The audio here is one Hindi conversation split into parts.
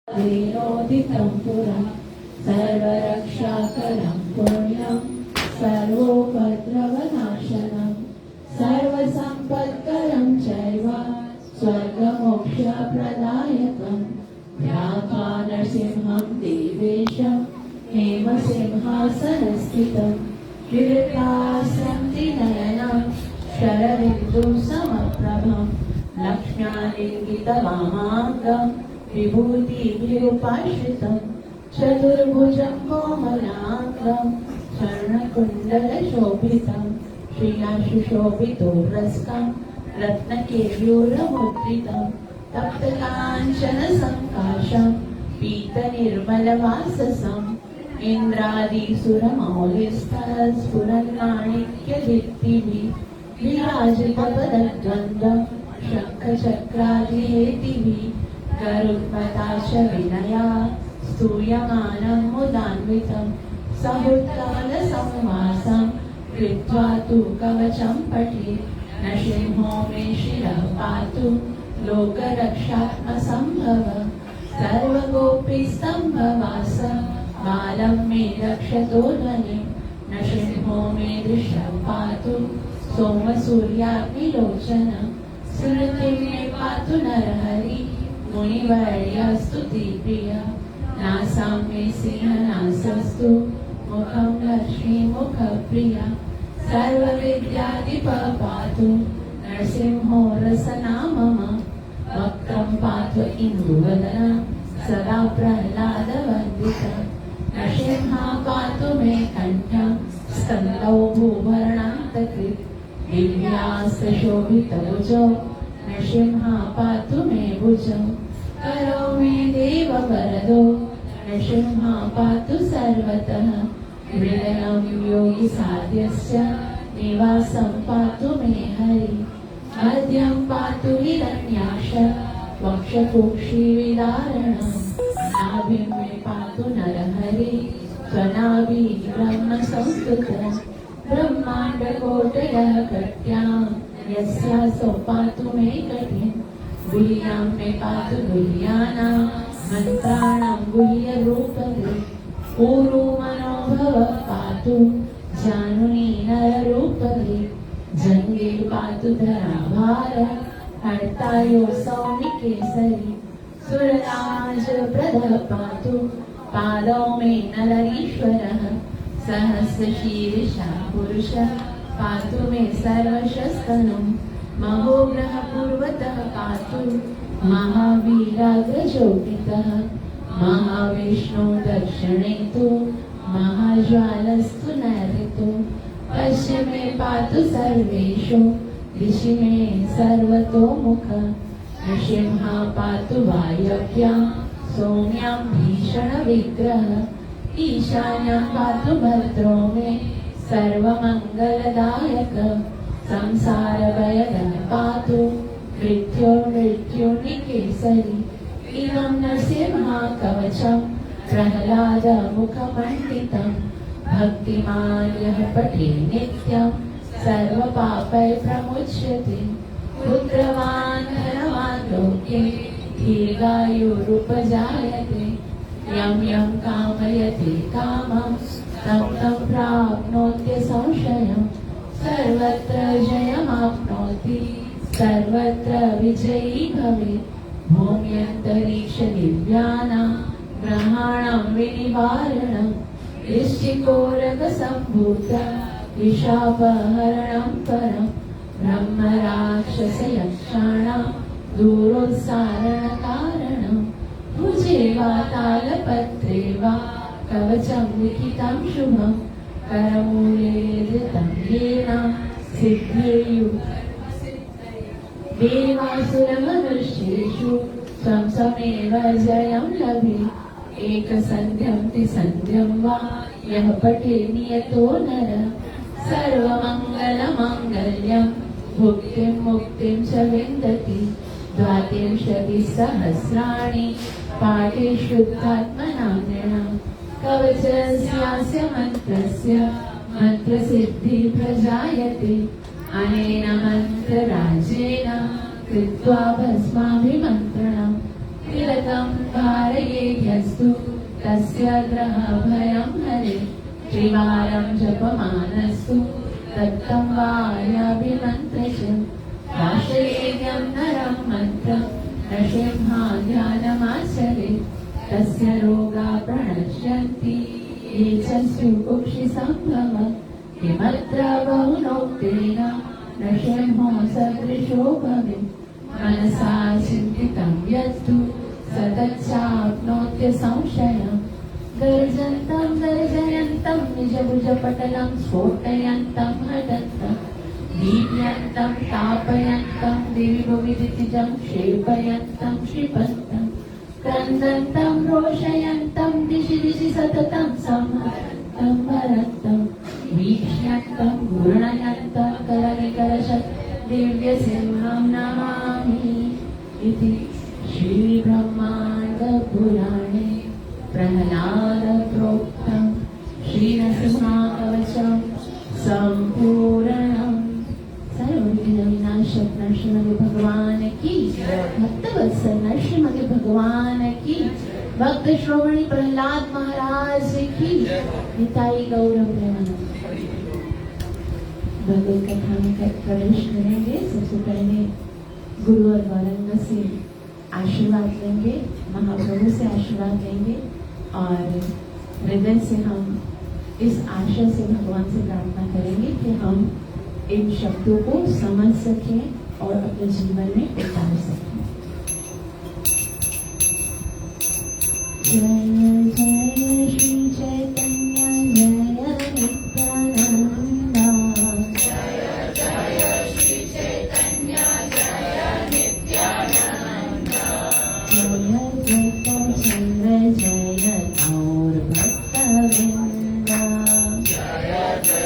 विनोदितं पुरं सर्वरक्षाकरं पुण्यं सर्वोपद्रवनाशनं सर्वसम्पत्करं चैव स्वर्गमोक्षप्रदायकं ध्यात्वा नरसिंहं देवेशं हेमसिंहासनस्थितं विविधास्यन्तिनयनं शरदिन्दुसमप्रभं लक्ष्म्यालिङ्गितवामाङ्गं विभूतिभिरुपाश्रितं चतुर्भुजं कोमलाङ्गं स्वर्णकुण्डलशोभितं श्रियाशुशोभितोरस्कं रत्नकेयूरमुद्रितं तप्तकाञ्चनसङ्काशं पीतनिर्मलवाससम् इन्द्रादिसुरमौलिस्थस्फुरन्माणिक्यदीप्तिभिः विराजितपदद्वन्द्वं शङ्खचक्रादिहेतिभिः गरुत्मताश विनया स्तूयमानं मुदान्वितं समुत्कमलसंवासं कृत्वा तु कवचं पठेत् नृसिंहो मे शिरः पातु लोकरक्षात्मसम्भव सर्वगोपीस्तम्भवास बालं मे रक्षतो ध्वनिं नृसिंहो मे दृशं पातु सोमसूर्याग्निलोचनं स्मृतिं मे पातु नरहरि मुनिवर्यस्तुतिप्रिय नासां मे सिंहनासस्तु मुखं लक्ष्मीमुखप्रिय सर्वविद्याधिपः पातु नरसिंहो रसना मम वक्त्रं पातु इन्दुवदनं सदा प्रह्लादवन्दितं नरसिंहः पातु मे कण्ठं स्कन्दौ भूभरणान्तकृत् दिव्यास्त्रशोभितभुजौ नृसिंहः पातु मे भुजौ करो मे देववरदो नृसिंहः पातु सर्वतः हृदयं योगिसाध्यस्य निवासं पातु मे हरि मध्यं पातु हिरण्याक्ष वक्षकुक्षिविदारणं नाभिं मे पातु नरहरि स्वनाभिः ब्रह्मसंस्तुतं ब्रह्माण्डकोटयः कट्यां यस्यासौ पातु मे कटिं गुह्यां मे पातु गुह्यानां मन्त्राणां गुह्यरूपधृ ऊरु मनोभवः पातु जानुनी नररूपधृ जङ्गे पातु धराभार हर्तायो सौमिकेसरी सुरराजप्रदः पातु पादौ मे नररीश्वरः सहस्रशीर्षः पुरुषः पातु मे सर्वशस्तनं महोग्रः पूर्वतः पातु महावीराग्रज्योतितः महाविष्णु दक्षिणे तु महाज्वालस्तु नैऋतो पश्चिमे पातु सर्वेषु दिशि मे सर्वतोमुख नृसिंहः पातु वायव्यां सौम्यां भीषणविग्रहः ईशान्यं पातु भद्रो मे सर्वमङ्गलदायक संसारभयदः पातु मृत्युर्निकेसरी इदं नृसिंहः कवचं प्रह्लादमुखमण्डितं भक्तिमान् यः पठे नित्यं सर्वपापैः प्रमुच्यते पुत्रवान् धनवान् लोके दीर्घायुरुपजायते यं यं कामयते कामं तं तं प्राप्नोत्य संशयं सर्वत्र जयमाप्नोति सर्वत्र विजयी भवेत् भूम्यन्तरिक्षदिव्यानां ग्रहाणां विनिवारणं वृश्चिकोरगसम्भूत विशापहरणं परं ब्रह्मराक्षसयक्षाणां दूरोत्सारणकारणं भुजे वा तालपत्रे वा कवचं लिखितं शुभं करमूले धृतं येन सिद्धेयुः देवासुरमनुष्येषु स्वं स्वमेव जयं लभेत् एकसन्ध्यं त्रिसन्ध्यं वा यः पठे नियतो नर सर्वमङ्गलमाङ्गल्यं भुक्तिं मुक्तिं च विन्दति द्वात्रिंशतिसहस्राणि पाठे शुद्धात्मनां नृणां कवचस्यास्य मन्त्रस्य मन्त्रसिद्धिः प्रजायते अनेन मन्त्रराजेन कृत्वा भस्माभिमन्त्रणम् तिलकं धारयेद्यस्तु तस्य ग्रहभयं हरे त्रिवारं जपमानस्तु दत्तं वायाभिमन्त्रच भाषयेद्यं नरं मन्त्रं न सिंहाध्यानमाचरे तस्य रोगा प्रणश्यन्ति ये च स्युकुक्षिसम्भव किमत्र बहुनोक्तेन न सिंहो सदृशो भवेत् मनसा चिन्तितं यस्तु स तच्चाप्नोत्य संशयम् गर्जन्तं गर्जयन्तं निजभुजपटलं स्फोटयन्तं हठन्तं दीप्यन्तं तापयन्तं दिविभुविदितिजं क्षेपयन्तं क्षिपन्तं क्रन्दन्तं रोषयन्तं दिशि दिशि सततं संहरन्तं भरन्तं वीक्ष्यन्तं घूर्णयन्तं करनिकरशत् दिव्यसिंहं नमामि इति श्रीब्रह्माण्डपुराणे प्रह्लादप्रोक्तं श्रीनरसिंहकवचं सम्पूर्णम्। सर्वविघ्नविनाशक नरसिंह भगवान की, भक्तवत्सल नरसिंह भगवान की, भक्त श्रोमणी प्रहलाद महाराज की, निताई गौरव प्रेमानंद। भगवत कथा में प्रवेश करेंगे। सबसे पहले गुरु और वरंग से आशीर्वाद लेंगे, महाप्रभु से आशीर्वाद लेंगे और हृदय से हम इस आशा से भगवान से प्रार्थना करेंगे कि हम इन शब्दों को समझ सकें और अपने जीवन में उतार सकें। जय जय श्री चैतन्य जय नित्यानंद जय जय श्री चैतन्य जय नित्यानंद जय जय चंद्र जय गौर भक्तवृंद जय जय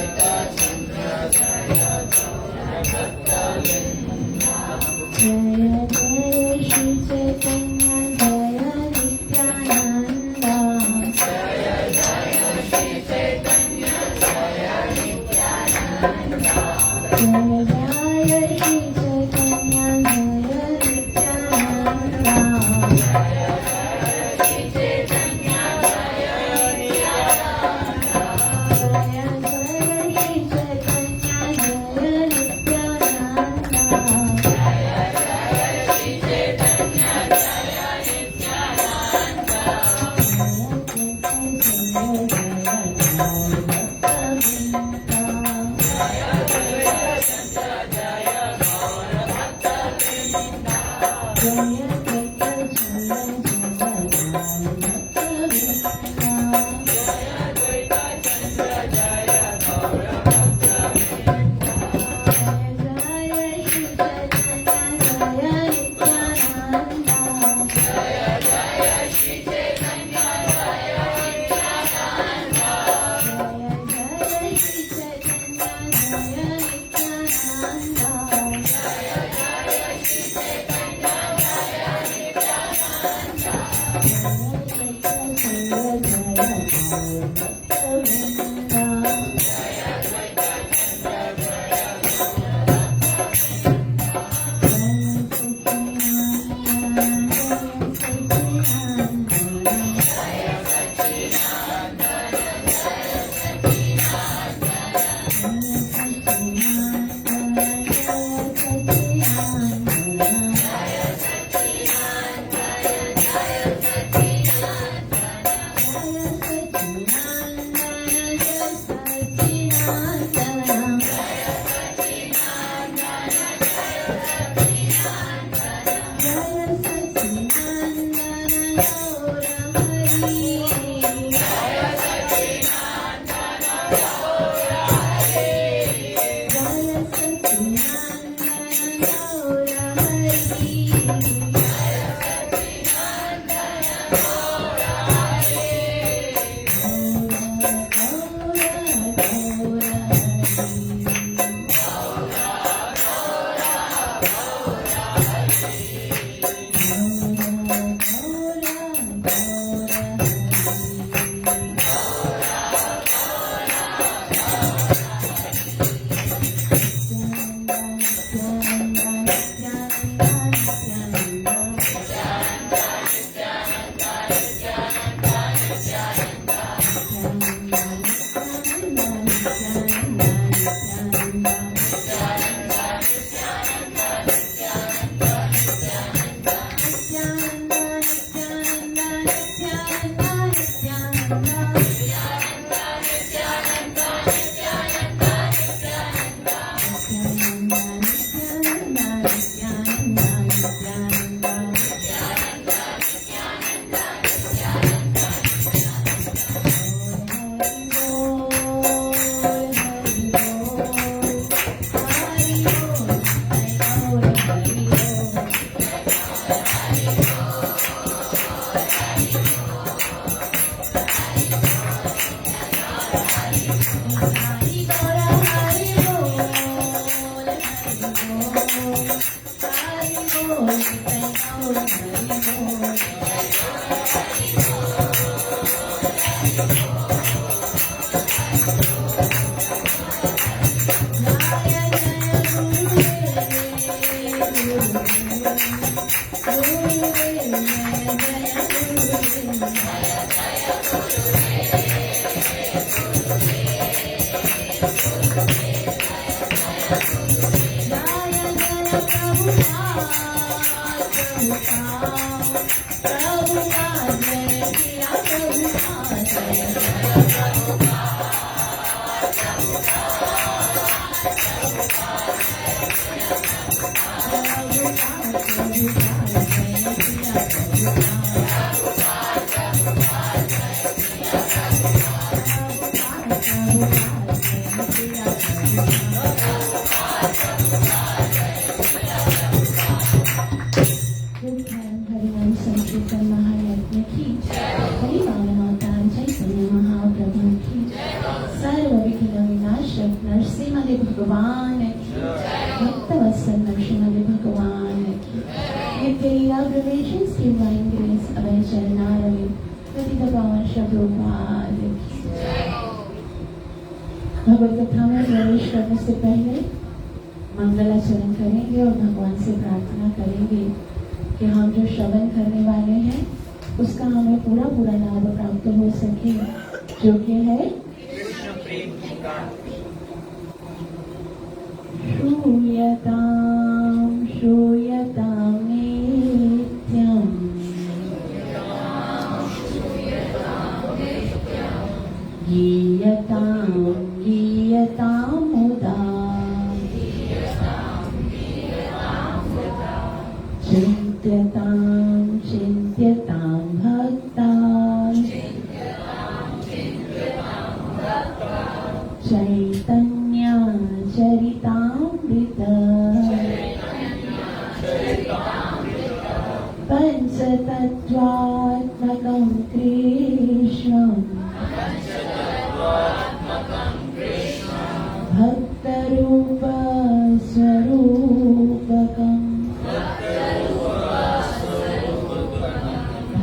चंद्र जय गौर भक्तवृंद जय जय श्री चैतन्य जय नित्यानंद जय जय श्री चैतन्य जय नित्यानंद जय जय श्री चैतन्य जय नित्यानंद जय श्री चैतन्य जय नित्यानंद जय श्री चैतन्य जय नित्यानंद जय श्री चैतन्य संकीर्तन महायज्ञ की हरिवामतार चैतन्य महाप्रभु की सर्व विघ्न विनाशक नरसिंह भगवान की भक्तवत्सल नरसिंह भगवान की नित्य लीला प्रवेशेस divine grace अभय चरणारविंद पतित पावन शब्दोपाद की भगवत कथा में प्रवेश करने से पहले मंगलाचरण करेंगे और भगवान से प्रार्थना करेंगे कि हम जो श्रवण करने वाले हैं उसका हमें पूरा पूरा लाभ प्राप्त हो सके, जो कि है श्रूयतां श्रूयतां नित्यं गीयतां गीयतां मुदा चिन्त्यतां चिन्त्यतां भक्तां चैतन्य चरितामृत पंचतत्त्वात्मकं कृष्णं भक्तरूप स्वरूपकम्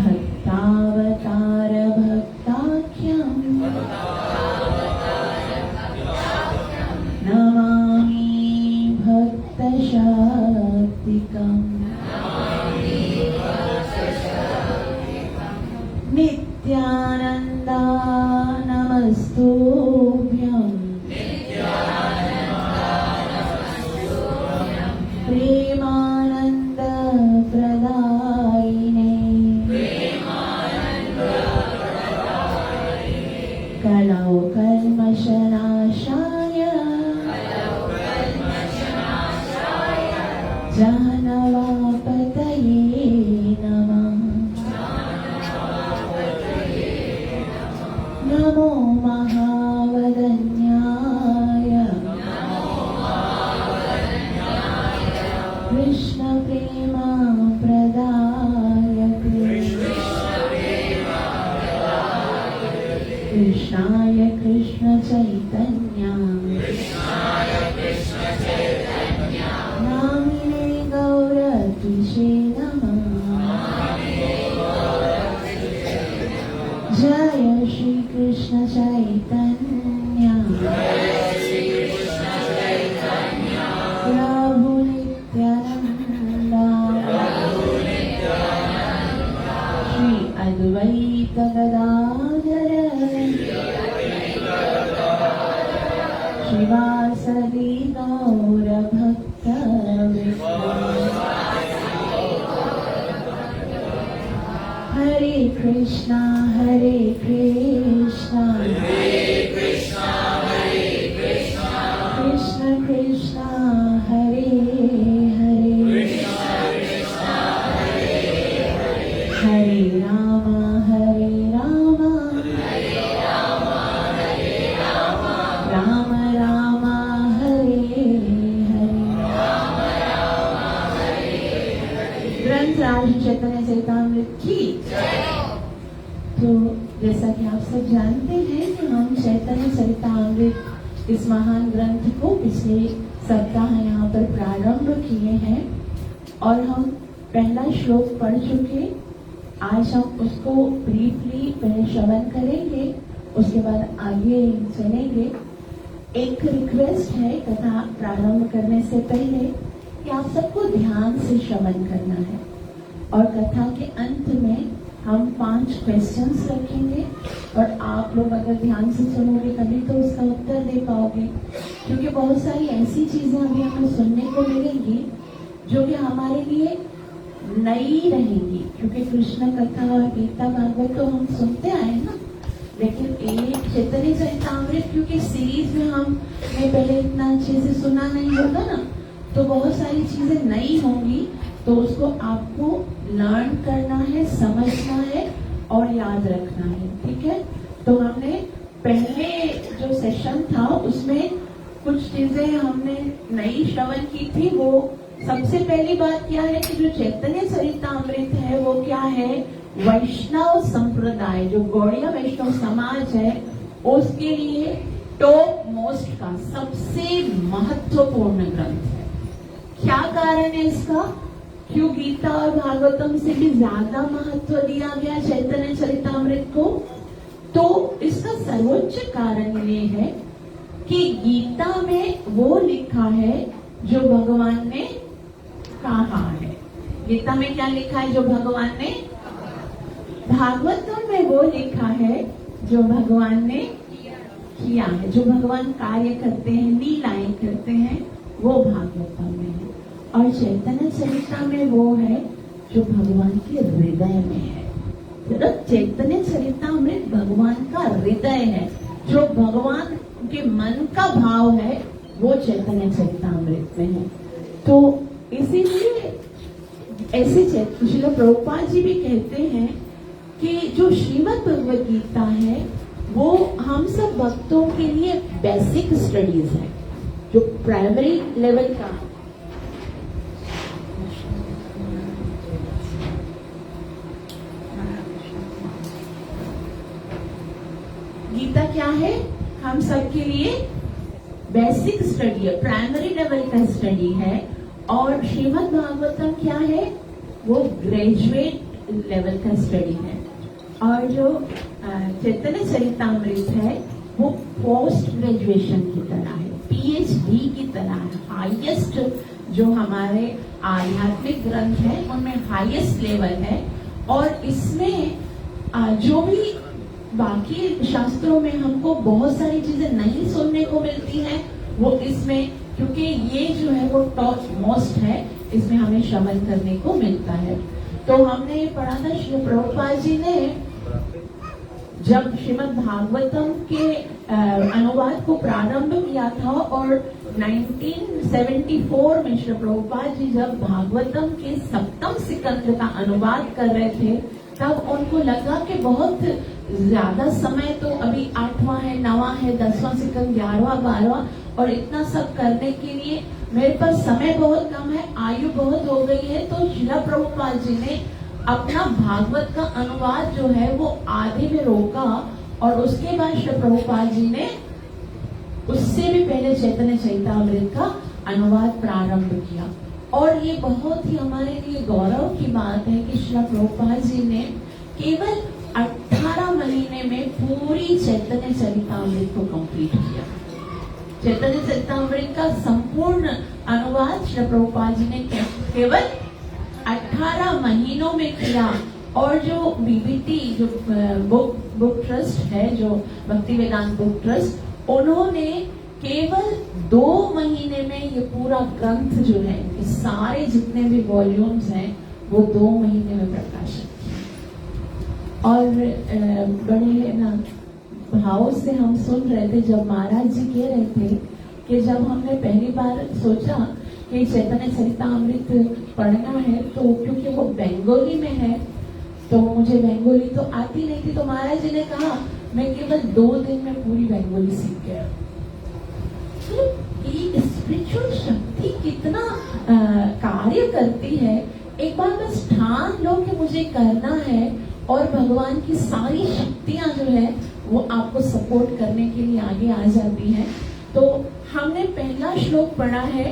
भक्तावतार भक्ताख्यं नमामि भक्तशक्तिकम् नित्यानन्दा नमस्तुभ्यं प्रेमानन्द प्रदायिने कलौ कल्मषनाशाय जानवापतये नमः। नमो महावदन्याय कृष्ण प्रेम प्रदायके कृष्णाय कृष्ण चैतन्य नामिने गौरतिषे नमः। जय श्री कृष्ण चैतन्य प्रभु नित्यानंद श्री अद्वैत गदाधर श्रीवासदि गौर भक्तवृंद। हरे कृष्णा कृष्ण कृष्ण हरे हरे हरे राम राम राम हरे हरे। ग्रंथ राज चैतन्य चरितामृत की तो जैसा कि आप सब जानते हैं कि हम चैतन्य चरितामृत इस महान ग्रंथ को पिछले सप्ताह यहाँ पर प्रारंभ किए हैं और हम पहला श्लोक पढ़ चुके। आज हम उसको ब्रीफली पहले श्रवण करेंगे, उसके बाद आगे चलेंगे। एक रिक्वेस्ट है कथा प्रारंभ करने से पहले कि आप सबको ध्यान से श्रवण करना है और कथा के अंत में हम 5 क्वेश्चंस रखेंगे और आप लोग अगर ध्यान से सुनोगे तभी तो उसका उत्तर दे पाओगे, क्योंकि बहुत सारी ऐसी चीजें अभी हमें सुनने को मिलेंगी जो कि हमारे लिए नई रहेंगी, क्योंकि कृष्ण कथा और गीता भागवत तो हम सुनते आए ना, लेकिन एक चैतन्य चरितामृत क्योंकि सीरीज में हमने पहले इतना अच्छे से सुना नहीं होगा ना, तो बहुत सारी चीजें नई होंगी। तो उसको आपको लर्न करना है, समझना है और याद रखना है, ठीक है। तो हमने पहले जो सेशन था उसमें कुछ चीजें हमने नई श्रवण की थी। वो सबसे पहली बात क्या है कि जो चैतन्य चरितामृत है वो क्या है, वैष्णव संप्रदाय, जो गौड़िया वैष्णव समाज है उसके लिए टॉप मोस्ट का सबसे महत्वपूर्ण ग्रंथ है। क्या कारण है इसका? क्यों गीता और भागवतम से भी ज्यादा महत्व दिया गया चैतन्य चरितामृत को? तो इसका सर्वोच्च कारण ये है कि गीता में वो लिखा है जो भगवान ने कहा है। गीता में क्या लिखा है? जो भगवान ने। भागवतम में वो लिखा है जो भगवान ने किया है, जो भगवान कार्य करते हैं, लीलाएं करते हैं, वो भागवतम में है। और चैतन्य चरिता में वो है जो भगवान के हृदय में है। सिर्फ चैतन्य चरितामृत भगवान का हृदय है, जो भगवान के मन का भाव है वो चैतन्य चरितामृत में है। तो इसीलिए ऐसे श्रील प्रभुपाद जी भी कहते हैं कि जो श्रीमद् भगवद गीता है वो हम सब भक्तों के लिए बेसिक स्टडीज है, जो प्राइमरी लेवल का। गीता क्या है? हम सबके लिए बेसिक स्टडी है, प्राइमरी लेवल का स्टडी है। और श्रीमद् भागवतम क्या है? वो ग्रेजुएट लेवल का स्टडी है। और जो चैतन्य चरितामृत है वो पोस्ट ग्रेजुएशन की तरह है, पीएचडी की तरह है। हाईएस्ट जो हमारे आध्यात्मिक ग्रंथ है उनमें हाईएस्ट लेवल है। और इसमें जो भी बाकी शास्त्रों में हमको बहुत सारी चीजें नहीं सुनने को मिलती हैं वो इसमें, क्योंकि ये जो है वो टॉप मोस्ट है, इसमें हमें श्रवण करने को मिलता है। तो हमने पढ़ा था श्री प्रभुपाद जी ने जब श्रीमद् भागवतम के अनुवाद को प्रारंभ किया था और 1974 में श्री प्रभुपाद जी जब भागवतम के 7वें स्कंद का अनुवाद कर रहे थे तब उनको लगा कि बहुत ज्यादा समय, तो अभी 8वां है, 9वां है, 10वां स्कंद, 11वां, 12वां और इतना सब करने के लिए मेरे पास समय बहुत कम है, आयु बहुत हो गई है। तो श्रील प्रभुपाद जी ने अपना भागवत का अनुवाद जो है वो आधे में रोका और उसके बाद श्री प्रभुपाद जी ने उससे भी पहले चैतन्य चरितामृत का अनुवाद प्रारंभ किया। और ये बहुत ही हमारे लिए गौरव की बात है कि श्री प्रभुपाद जी ने केवल 18 महीने में पूरी चैतन्य चरितामृत को कंप्लीट किया। चैतन्य चरितामृत का संपूर्ण अनुवाद श्री प्रभुपाद जी ने केवल 18 महीनों में किया। और जो बीबीटी जो बुक ट्रस्ट है, जो भक्ति वेदांत बुक ट्रस्ट, उन्होंने केवल 2 महीने में ये पूरा ग्रंथ जो है, इस सारे जितने भी वॉल्यूम्स हैं वो 2 महीने में प्रकाशित किया। और बड़े ना भाव से हम सुन रहे थे जब महाराज जी कह रहे थे कि जब हमने पहली बार सोचा कि चैतन्य चरितामृत पढ़ना है, तो क्योंकि वो बंगाली में है तो मुझे बंगाली तो आती नहीं थी, तो महाराज जी ने कहा मैं केवल 2 दिन में पूरी बंगाली सीख गया। तो स्पिरिचुअल शक्ति कितना कार्य करती है। एक बार बस ठान लो कि मुझे करना है और भगवान की सारी शक्तियां जो है वो आपको सपोर्ट करने के लिए आगे आ जाती हैं। तो हमने पहला श्लोक पढ़ा है,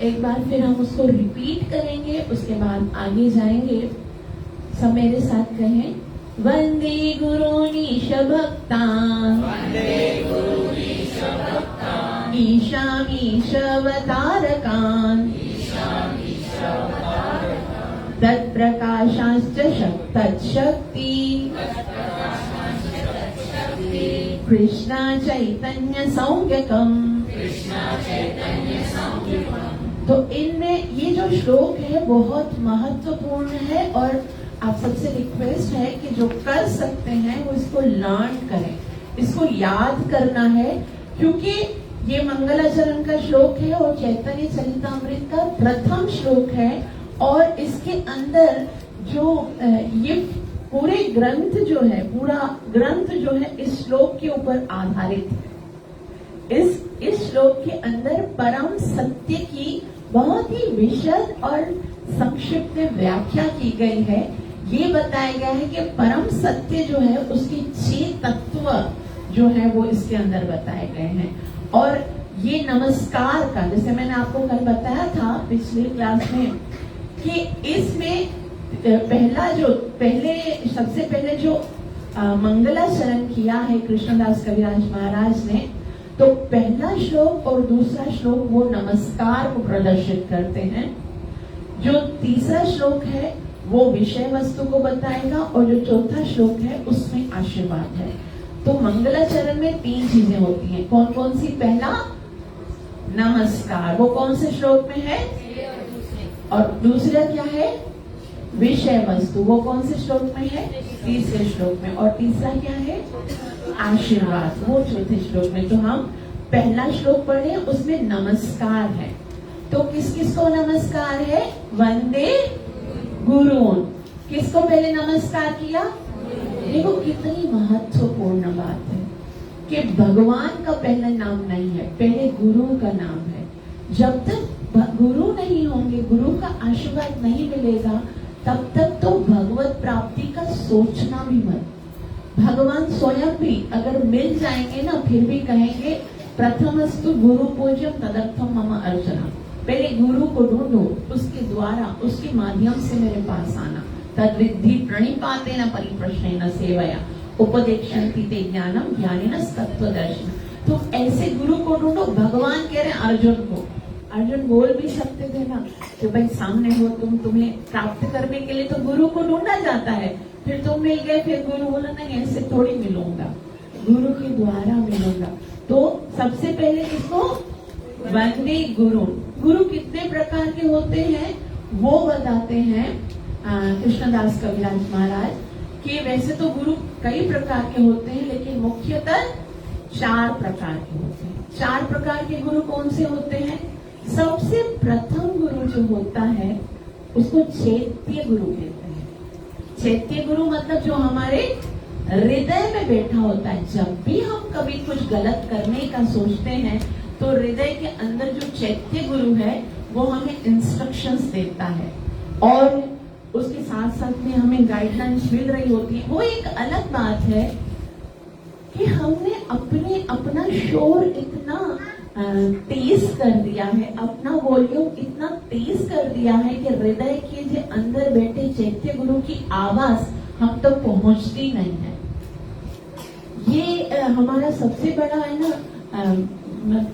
एक बार फिर हम उसको रिपीट करेंगे, उसके बाद आगे जाएंगे। सब मेरे साथ कहें, वंदे गुरूनीश भक्तान् ईशामीश अवतारकान् तत्प्रकाशाश्च तत्शक्ति कृष्ण चैतन्य संज्ञकम्। तो इनमें ये जो श्लोक है बहुत महत्वपूर्ण है और आप सबसे रिक्वेस्ट है कि जो कर सकते हैं वो इसको लर्न करें, इसको याद करना है, क्योंकि ये मंगलाचरण का श्लोक है और चैतन्य चरितामृत का प्रथम श्लोक है और इसके अंदर जो ये पूरे ग्रंथ जो है, पूरा ग्रंथ जो है इस श्लोक के ऊपर आधारित है। इस श्लोक के अंदर परम सत्य की बहुत ही विशद और संक्षिप्त व्याख्या की गई है। ये बताया गया है कि परम सत्य जो है उसके 6 तत्व जो है वो इसके अंदर बताए गए हैं। और ये नमस्कार का, जैसे मैंने आपको कल बताया था पिछली क्लास में, कि इसमें सबसे पहले जो मंगलाचरण किया है कृष्णदास कविराज महाराज ने, तो पहला श्लोक और दूसरा श्लोक वो नमस्कार को प्रदर्शित करते हैं। जो तीसरा श्लोक है वो विषय वस्तु को बताएगा और जो चौथा श्लोक है उसमें आशीर्वाद है। तो मंगलाचरण में 3 चीजें होती हैं। कौन कौन सी? पहला नमस्कार, वो कौन से श्लोक में है? और दूसरा क्या है? विषय वस्तु, वो कौन से श्लोक में है? तीसरे श्लोक में। और तीसरा क्या है? आशीर्वाद, वो चौथे श्लोक में। तो हम पहला श्लोक पढ़े, उसमें नमस्कार है। तो किस किस को नमस्कार है? वंदे गुरून्। किसको पहले नमस्कार किया? देखो कितनी महत्वपूर्ण बात है कि भगवान का पहला नाम नहीं है, पहले गुरु का नाम है। जब तक गुरु नहीं होंगे, गुरु का आशीर्वाद नहीं मिलेगा, तब तक तो भगवत प्राप्ति का सोचना भी मत। भगवान स्वयं भी अगर मिल जाएंगे ना, फिर भी कहेंगे प्रथमस्तु गुरु पूज्यम तदर्थम मम अर्चना। पहले गुरु को ढूंढो, उसके द्वारा, उसके माध्यम से मेरे पास आना। तद्विद्धि प्रणिपातेन परिप्रश्नेन सेवया उपदेक्षन्ति ते ज्ञानम ज्ञानिनः तत्त्वदर्शिनः। तो ऐसे गुरु को ढूंढो। भगवान कह रहे हैं अर्जुन को, अर्जुन बोल भी सकते थे ना कि भाई सामने हो तुम, तुम्हें प्राप्त करने के लिए तो गुरु को ढूंढा जाता है। फिर तुम मिल गए, फिर गुरु बोला नहीं ऐसे थोड़ी मिलूंगा, गुरु के द्वारा मिलूंगा। तो सबसे पहले किसको? वंदे गुरु। गुरु कितने प्रकार के होते हैं वो बताते हैं कृष्णदास कविराज महाराज, कि वैसे तो गुरु कई प्रकार के होते हैं, लेकिन मुख्यतः 4 प्रकार के होते हैं। 4 प्रकार के गुरु कौन से होते हैं? सबसे प्रथम गुरु जो होता है उसको चैत्य गुरु कहते हैं। चैत्य गुरु मतलब जो हमारे हृदय में बैठा होता है। जब भी हम कभी कुछ गलत करने का सोचते हैं तो हृदय के अंदर जो चैत्य गुरु है वो हमें इंस्ट्रक्शंस देता है और उसके साथ साथ में हमें गाइडलाइंस मिल रही होती है। वो एक अलग बात है कि हमने अपना शोर इतना तेज कर दिया है, अपना वॉल्यूम इतना तेज कर दिया है कि हृदय के जो अंदर बैठे चैत्य गुरु की आवाज हम तक तो पहुंचती नहीं है। ये हमारा सबसे बड़ा है ना,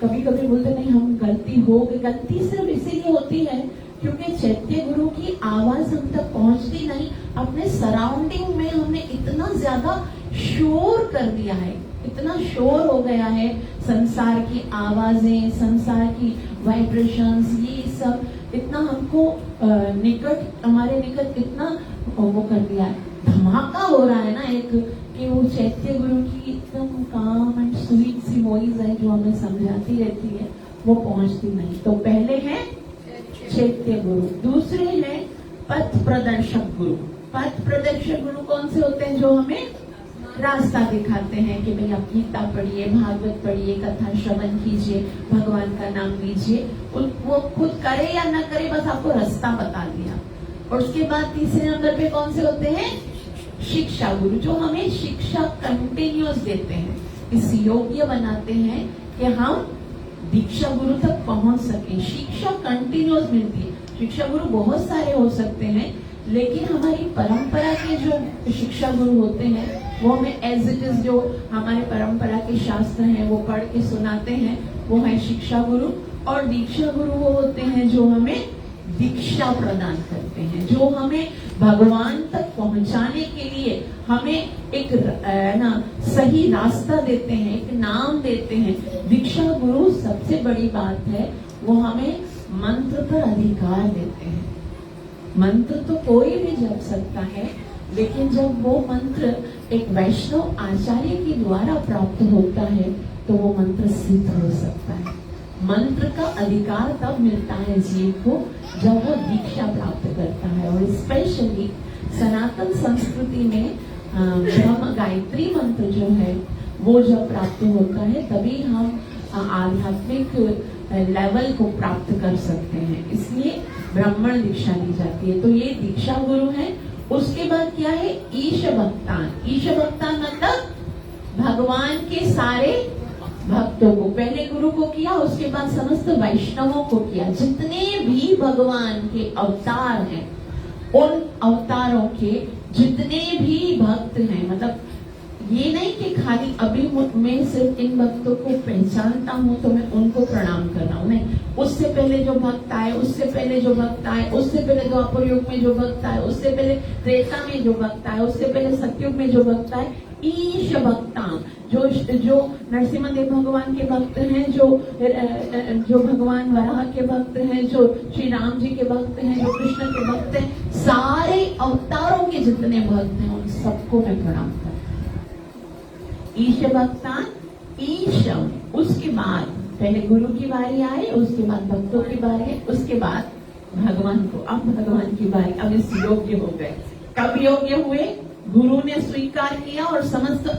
कभी कभी बोलते नहीं हम गलती हो गई। गलती सिर्फ इसीलिए होती है क्योंकि चैत्य गुरु की आवाज हम तक पहुंचती नहीं। अपने सराउंडिंग में हमने इतना ज्यादा शोर कर दिया है, इतना शोर हो गया है, संसार की आवाजें, संसार की वाइब्रेशंस, ये सब इतना हमको हमारे निकट इतना वो कर दिया है, धमाका हो रहा है ना एक, कि वो चैत्य गुरु की एकदम काम एंड स्वीट सी वॉइस है जो हमें समझाती रहती है, वो पहुंचती नहीं। तो पहले है चैत्य गुरु, दूसरे है पथ प्रदर्शक गुरु। पथ प्रदर्शक गुरु कौन से होते हैं? जो हमें रास्ता दिखाते हैं कि भाई आप गीता पढ़िए, भागवत पढ़िए, कथा श्रवण कीजिए, भगवान का नाम लीजिए। वो खुद करे या ना करे, बस आपको रास्ता बता दिया। और उसके बाद तीसरे नंबर पे कौन से होते हैं? शिक्षा गुरु, जो हमें शिक्षा कंटिन्यूअस देते हैं, इस योग्य बनाते हैं कि हम दीक्षा गुरु तक पहुंच सके। शिक्षा कंटिन्यूअस मिलती है। शिक्षा गुरु बहुत सारे हो सकते हैं, लेकिन हमारी परंपरा के जो शिक्षा गुरु होते हैं वो हमें एज इट इज, जो हमारे परंपरा के शास्त्र हैं वो पढ़ के सुनाते हैं, वो है शिक्षा गुरु। और दीक्षा गुरु वो होते हैं जो हमें दीक्षा प्रदान करते हैं, जो हमें भगवान तक पहुंचाने के लिए हमें एक सही रास्ता देते हैं, एक नाम देते हैं। दीक्षा गुरु सबसे बड़ी बात है, वो हमें मंत्र पर अधिकार देते हैं। मंत्र तो कोई भी जप सकता है, लेकिन जब वो मंत्र एक वैष्णव आचार्य के द्वारा प्राप्त होता है तो वो मंत्र सिद्ध हो सकता है। मंत्र का अधिकार तब मिलता है जीव को जब वो दीक्षा प्राप्त करता है। और स्पेशली सनातन संस्कृति में ब्रह्म गायत्री मंत्र जो है वो जब प्राप्त होता है तभी हम आध्यात्मिक लेवल को प्राप्त कर सकते हैं, इसलिए ब्राह्मण दीक्षा दी जाती है। तो ये दीक्षा गुरु है। उसके बाद क्या है? ईश भक्तान। ईश भक्तान मतलब भगवान के सारे भक्तों को, पहले गुरु को किया, उसके बाद समस्त वैष्णवों को किया। जितने भी भगवान के अवतार हैं, उन अवतारों के जितने भी भक्त हैं, मतलब ये नहीं कि खाली अभी मैं सिर्फ इन भक्तों को पहचानता हूँ तो मैं उनको प्रणाम कर रहा हूँ, नहीं। उससे पहले जो भक्त आए, उससे पहले जो भक्त आए, उससे पहले द्वापर युग में जो भक्त आए, उससे पहले त्रेता में जो भक्त आए, उससे पहले सतयुग में जो भक्त आए, ईश भक्तान, जो नरसिम्हा भगवान के भक्त हैं, जो भगवान वराह के भक्त हैं, जो श्री राम जी के भक्त हैं, जो कृष्ण के भक्त हैं, सारे अवतारों के जितने भक्त हैं उन सबको मैं प्रणाम करता हूँ। ईश भक्तान ईशम। उसके बाद पहले गुरु की बारी आई, उसके बाद भक्तों की बारी है, उसके बाद भगवान को। अब भगवान की बारी, अब इस योग्य हो गए। कब योग्य हुए? गुरु ने स्वीकार किया और समस्त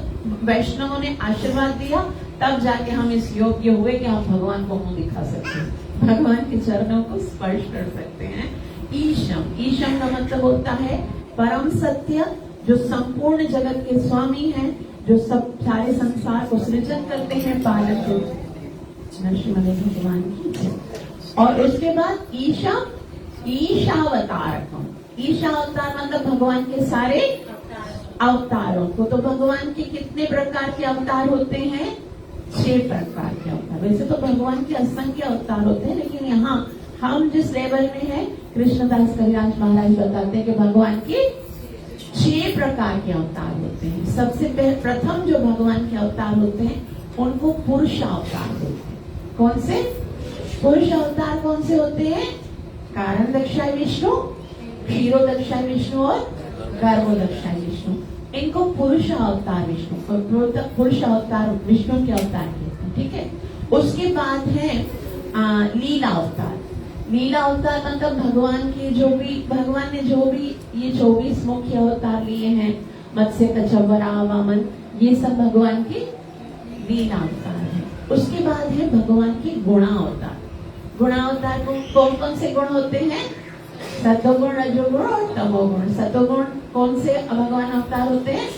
वैष्णवों ने आशीर्वाद दिया, तब जाके हम इस योग्य हुए कि हम भगवान को मुंह दिखा सकते हैं, भगवान के चरणों को स्पर्श कर सकते हैं। ईशम। ईशम का मतलब होता है परम सत्य, जो संपूर्ण जगत के स्वामी हैं, जो सब सारे संसार को सृजन करते हैं, पालक नरसिम्हा भगवान की। और उसके बाद ईशा, ईशावतारकम। ईशावतार मतलब भगवान के सारे अवतारों को। तो भगवान के कितने प्रकार के अवतार होते हैं? 6 प्रकार के अवतार। वैसे तो भगवान के असंख्य अवतार होते हैं, लेकिन यहाँ हम जिस लेवल में है, कृष्णदास कविराज महाराज बताते हैं कि भगवान के 6 प्रकार के अवतार होते हैं। सबसे प्रथम जो भगवान के अवतार होते हैं उनको पुरुष अवतार होते हैं। कौन से पुरुष अवतार? कौन से होते हैं? कारण दक्षाय विष्णु, क्षीरोदक्षाय विष्णु और गर्भोदक्षाय विष्णु। इनको पुरुष अवतार विष्णु, पुरुष अवतार विष्णु के अवतार कहते हैं, ठीक है। उसके बाद है लीला अवतार। लीला अवतार मतलब भगवान के भगवान ने जो भी ये 24 मुख्य अवतार लिए हैं, मत्स्य, कच्छप, वराह, वामन, ये सब भगवान के लीला अवतार है। उसके बाद है भगवान के गुणावतार। गुणावतार को कौन कौन से गुण होते हैं? सतोगुण, रजोगुण और तमोगुण। सतोगुण कौन से भगवान अवतार होते हैं?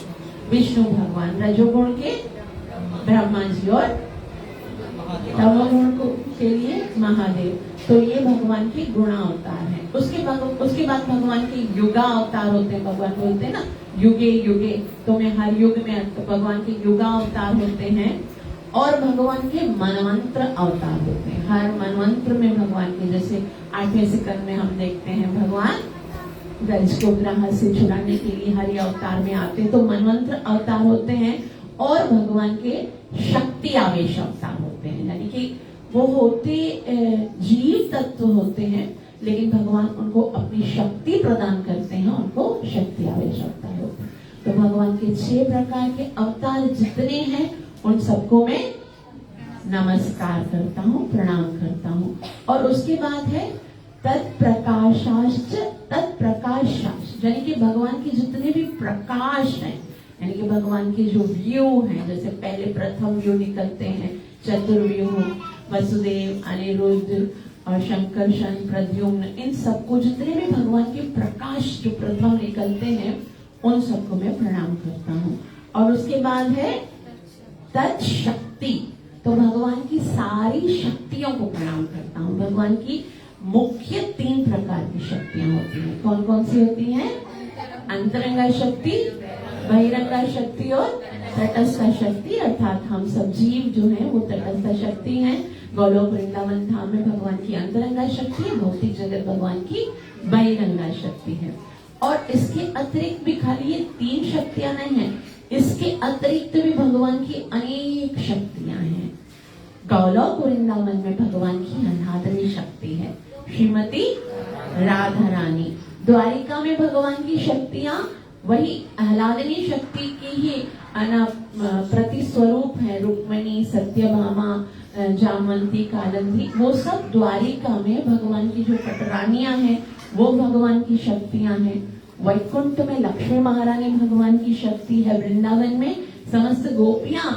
विष्णु भगवान। रजोगुण के ब्रह्मा जी और तमोगुण के लिए महादेव। तो ये भगवान के गुणावतार है। उसके बाद भगवान के युगा अवतार होते हैं। भगवान बोलते हैं ना युगे युगे, तो मैं हर युग में भगवान के युगा अवतार होते हैं। और भगवान के मनवंत्र अवतार होते हैं। हर मनवंत्र में भगवान के, जैसे 8वें सिकंद में हम देखते हैं भगवान ब्रज को ग्रह से छुड़ाने के लिए हरि अवतार में आते हैं, तो मनवंत्र अवतार होते हैं। और भगवान के शक्ति आवेश अवतार होते हैं, यानी कि वो होते जीव तत्व होते हैं, लेकिन भगवान उनको अपनी शक्ति प्रदान करते हैं, उनको शक्ति आवेश अवतार होते हैं। तो भगवान के 6 प्रकार के अवतार जितने हैं उन सबको मैं नमस्कार करता हूँ, प्रणाम करता हूँ। और उसके बाद है तत्प्रकाशाश्च तत्प्रकाशाश्च, यानी कि भगवान के जितने भी प्रकाश हैं, यानी कि भगवान के जो व्यू हैं, जैसे पहले प्रथम व्यू निकलते हैं, चतुर्व्यूह, वसुदेव, अनिरुद्ध और शंकरशन, प्रद्युम्न, इन सबको जितने भी भगवान के प्रकाश जो प्रथम निकलते हैं उन सबको मैं प्रणाम करता हूँ। और उसके बाद है तत्शक्ति, तो भगवान की सारी शक्तियों को प्रणाम करता हूँ। भगवान की मुख्य 3 प्रकार की शक्तियां होती हैं। कौन कौन सी होती हैं? अंतरंगा शक्ति, बहिरंगा शक्ति और तटस्थ शक्ति। अर्थात हम सब जीव जो हैं वो तटस्थ शक्ति हैं। गोलोक वृंदावन धाम में भगवान की अंतरंगा शक्ति है, भौतिक जगत भगवान की बहिरंगा शक्ति है। और इसके अतिरिक्त भी खाली ये 3 शक्तियां नहीं है, इसके अतिरिक्त भी भगवान की अनेक शक्तियां हैं। गोलोक वृंदावन में भगवान की आह्लादनी शक्ति है, श्रीमती राधा रानी। द्वारिका में भगवान की शक्तियां वही आह्लादनी शक्ति की ही प्रतिस्वरूप है। रुक्मिणी, सत्यभामा, जामवंती, कालंदी, वो सब द्वारिका में भगवान की जो पटरानियां हैं वो भगवान की शक्तियां हैं। वैकुंठ में लक्ष्मी महारानी भगवान की शक्ति है। वृंदावन में समस्त गोपियां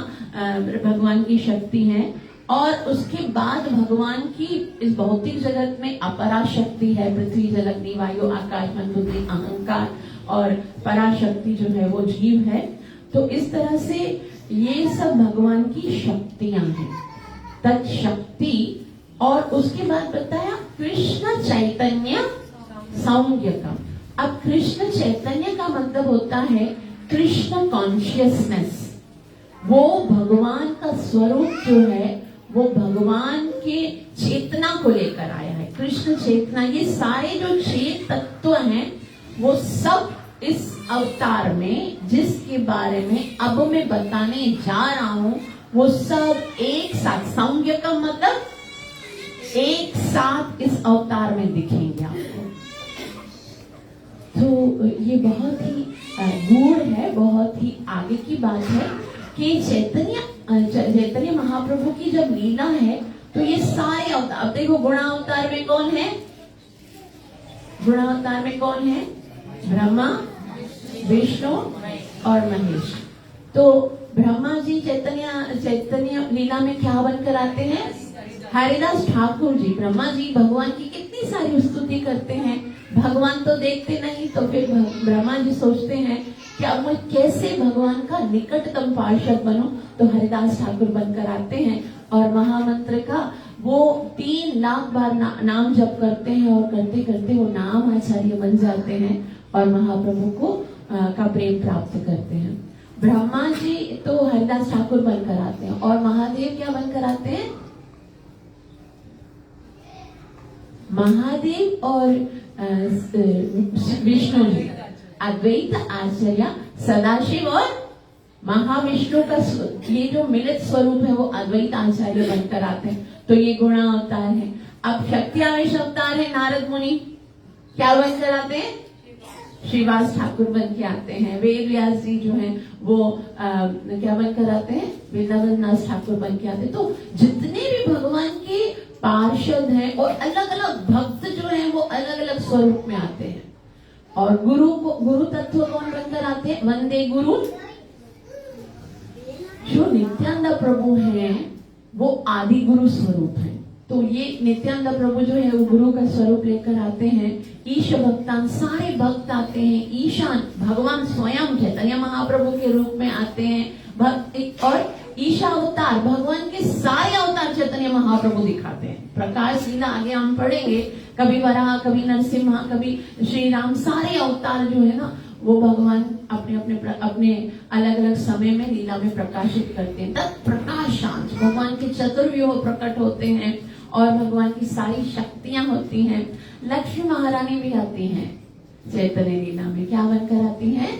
भगवान की शक्ति हैं। और उसके बाद भगवान की इस भौतिक जगत में अपराशक्ति है। पृथ्वी, जल, अग्नि, वायु, आकाश, मन, बुद्धि, अहंकार, और पराशक्ति जो है वो जीव है। तो इस तरह से ये सब भगवान की शक्तियां हैं, तत्शक्ति। और उसके बाद बताया कृष्ण चैतन्य सौम्यकम। अब कृष्ण चैतन्य का मतलब होता है कृष्ण कॉन्शियसनेस। वो भगवान का स्वरूप जो है वो भगवान के चेतना को लेकर आया है। कृष्ण चेतना, ये सारे जो 6 तत्व हैं वो सब इस अवतार में, जिसके बारे में अब मैं बताने जा रहा हूं, वो सब एक साथ, सौम्य का मतलब एक साथ इस अवतार में दिखेंगे आपको। तो ये बहुत ही गूढ़ है, बहुत ही आगे की बात है कि चैतन्य महाप्रभु की जब लीला है तो ये सारे अवतार, अब देखो गुणा अवतार में कौन है? गुणा अवतार में कौन है? ब्रह्मा, विष्णु और महेश। तो ब्रह्मा जी चैतन्य लीला में क्या बनकर आते हैं? हरिदास ठाकुर जी। ब्रह्मा जी भगवान की कितनी सारी स्तुति करते हैं, भगवान तो देखते नहीं, तो फिर ब्रह्मा जी सोचते हैं कि अब मैं कैसे भगवान का निकटतम पार्षद बनूं। तो हरिदास ठाकुर बनकर आते हैं और महामंत्र का वो 3 लाख बार नाम जप करते हैं और करते करते वो नाम आचार्य बन जाते हैं और महाप्रभु को का प्रेम प्राप्त करते हैं। ब्रह्मा जी तो हरिदास ठाकुर बनकर आते हैं और महादेव क्या बनकर आते हैं? महादेव और विष्णु जी, अद्वैत आचार्य सदाशिव और महाविष्णु का ये जो मिलित स्वरूप है वो अद्वैत आचार्य बनकर आते हैं। तो ये गुणा अवतार है। अब शक्ति आवेश अवतार है, नारद मुनि क्या बनकर आते हैं? श्रीवास ठाकुर बन के आते हैं। वेद व्यास जी जो हैं वो क्या बनकर आते हैं? वृंदावन दास ठाकुर बन के आते हैं। तो जितने भी भगवान के पार्षद हैं और अलग अलग भक्त जो हैं वो अलग अलग स्वरूप में आते हैं। और गुरु तत्व कौन बनकर आते हैं? वंदे गुरु। जो नित्यानंद प्रभु हैं वो आदि गुरु स्वरूप है। तो ये नित्यानंद प्रभु जो है वो गुरु का स्वरूप लेकर आते हैं। ईश भक्तान, सारे भक्त आते हैं। ईशान, भगवान स्वयं चैतन्य महाप्रभु के रूप में आते हैं। और ईशा अवतार, भगवान के सारे अवतार चैतन्य महाप्रभु दिखाते हैं। प्रकाश लीला आगे हम पढ़ेंगे, कभी वराह, कभी नरसिम्हा, कभी श्री राम, सारे अवतार जो है ना वो भगवान अपने अलग अलग समय में लीला में प्रकाशित करते हैं। तब प्रकाशांश भगवान के चतुर्व्यूह प्रकट होते हैं और भगवान की सारी शक्तियां होती हैं। लक्ष्मी महारानी भी आती हैं चैतन्य लीला में। क्या बनकर आती हैं?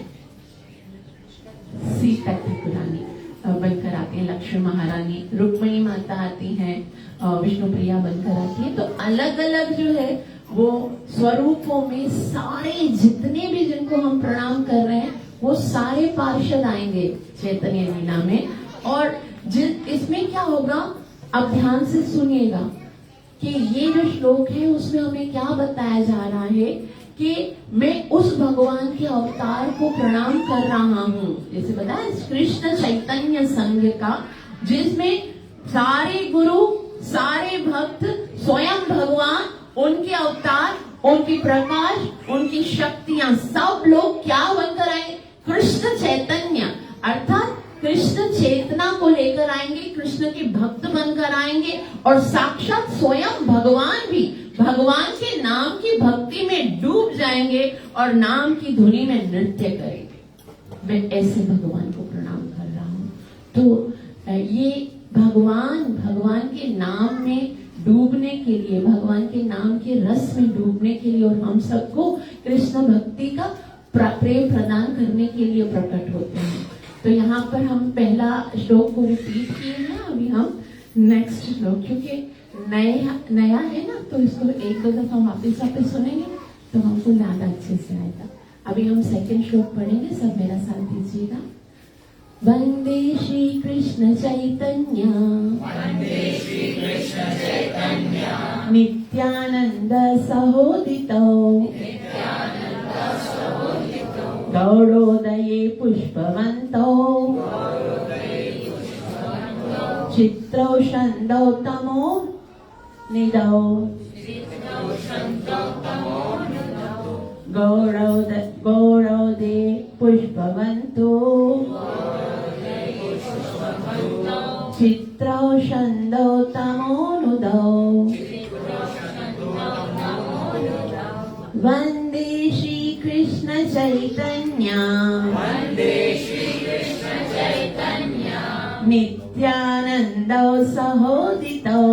सीता ठाकुरानी बनकर आती है लक्ष्मी महारानी। रुक्मिणी माता आती हैं, विष्णु प्रिया बनकर आती है। तो अलग अलग जो है वो स्वरूपों में सारे जितने भी जिनको हम प्रणाम कर रहे हैं वो सारे पार्षद आएंगे चैतन्य लीला में। और इसमें क्या होगा, अब ध्यान से सुनिएगा कि ये जो श्लोक है उसमें हमें क्या बताया जा रहा है कि मैं उस भगवान के अवतार को प्रणाम कर रहा हूँ। जैसे बताया कृष्ण चैतन्य संघ का, जिसमें सारे गुरु, सारे भक्त, स्वयं भगवान, उनके अवतार उनकी प्रकाश, उनकी शक्तियां, सब लोग क्या बनकर आएंगे? कृष्ण चैतन्य, अर्थात कृष्ण चेतना को लेकर आएंगे, कृष्ण के भक्त बनकर आएंगे और साक्षात स्वयं भगवान भी भगवान के नाम की भक्ति में डूब जाएंगे और नाम की धुनी में नृत्य करेंगे। मैं ऐसे भगवान को प्रणाम कर रहा हूँ। तो ये भगवान के नाम में डूबने के लिए, भगवान के नाम के रस में डूबने के लिए और हम सबको कृष्ण भक्ति का प्रेम प्रदान करने के लिए प्रकट होते हैं। तो यहाँ पर हम पहला श्लोक को रिपीट किए हैं। अभी हम नेक्स्ट श्लोक, क्योंकि नया है ना, तो इसको एक दो दफा वापस सुनेंगे तो हमको याद अच्छे से आएगा। अभी हम सेकंड श्लोक पढ़ेंगे, सब मेरा साथ दीजिएगा। वंदे श्री कृष्ण चैतन्य नित्यानंद सहोदितो गौरोदये पुष्पवन्तो चित्रौषधौ तमो निधौ गौरोदये पुष्पवन्तो चित्रौषधौ तमोनुदौ वंदे श्री कृष्ण चैतन्य नित्यानंदौ सहोदितो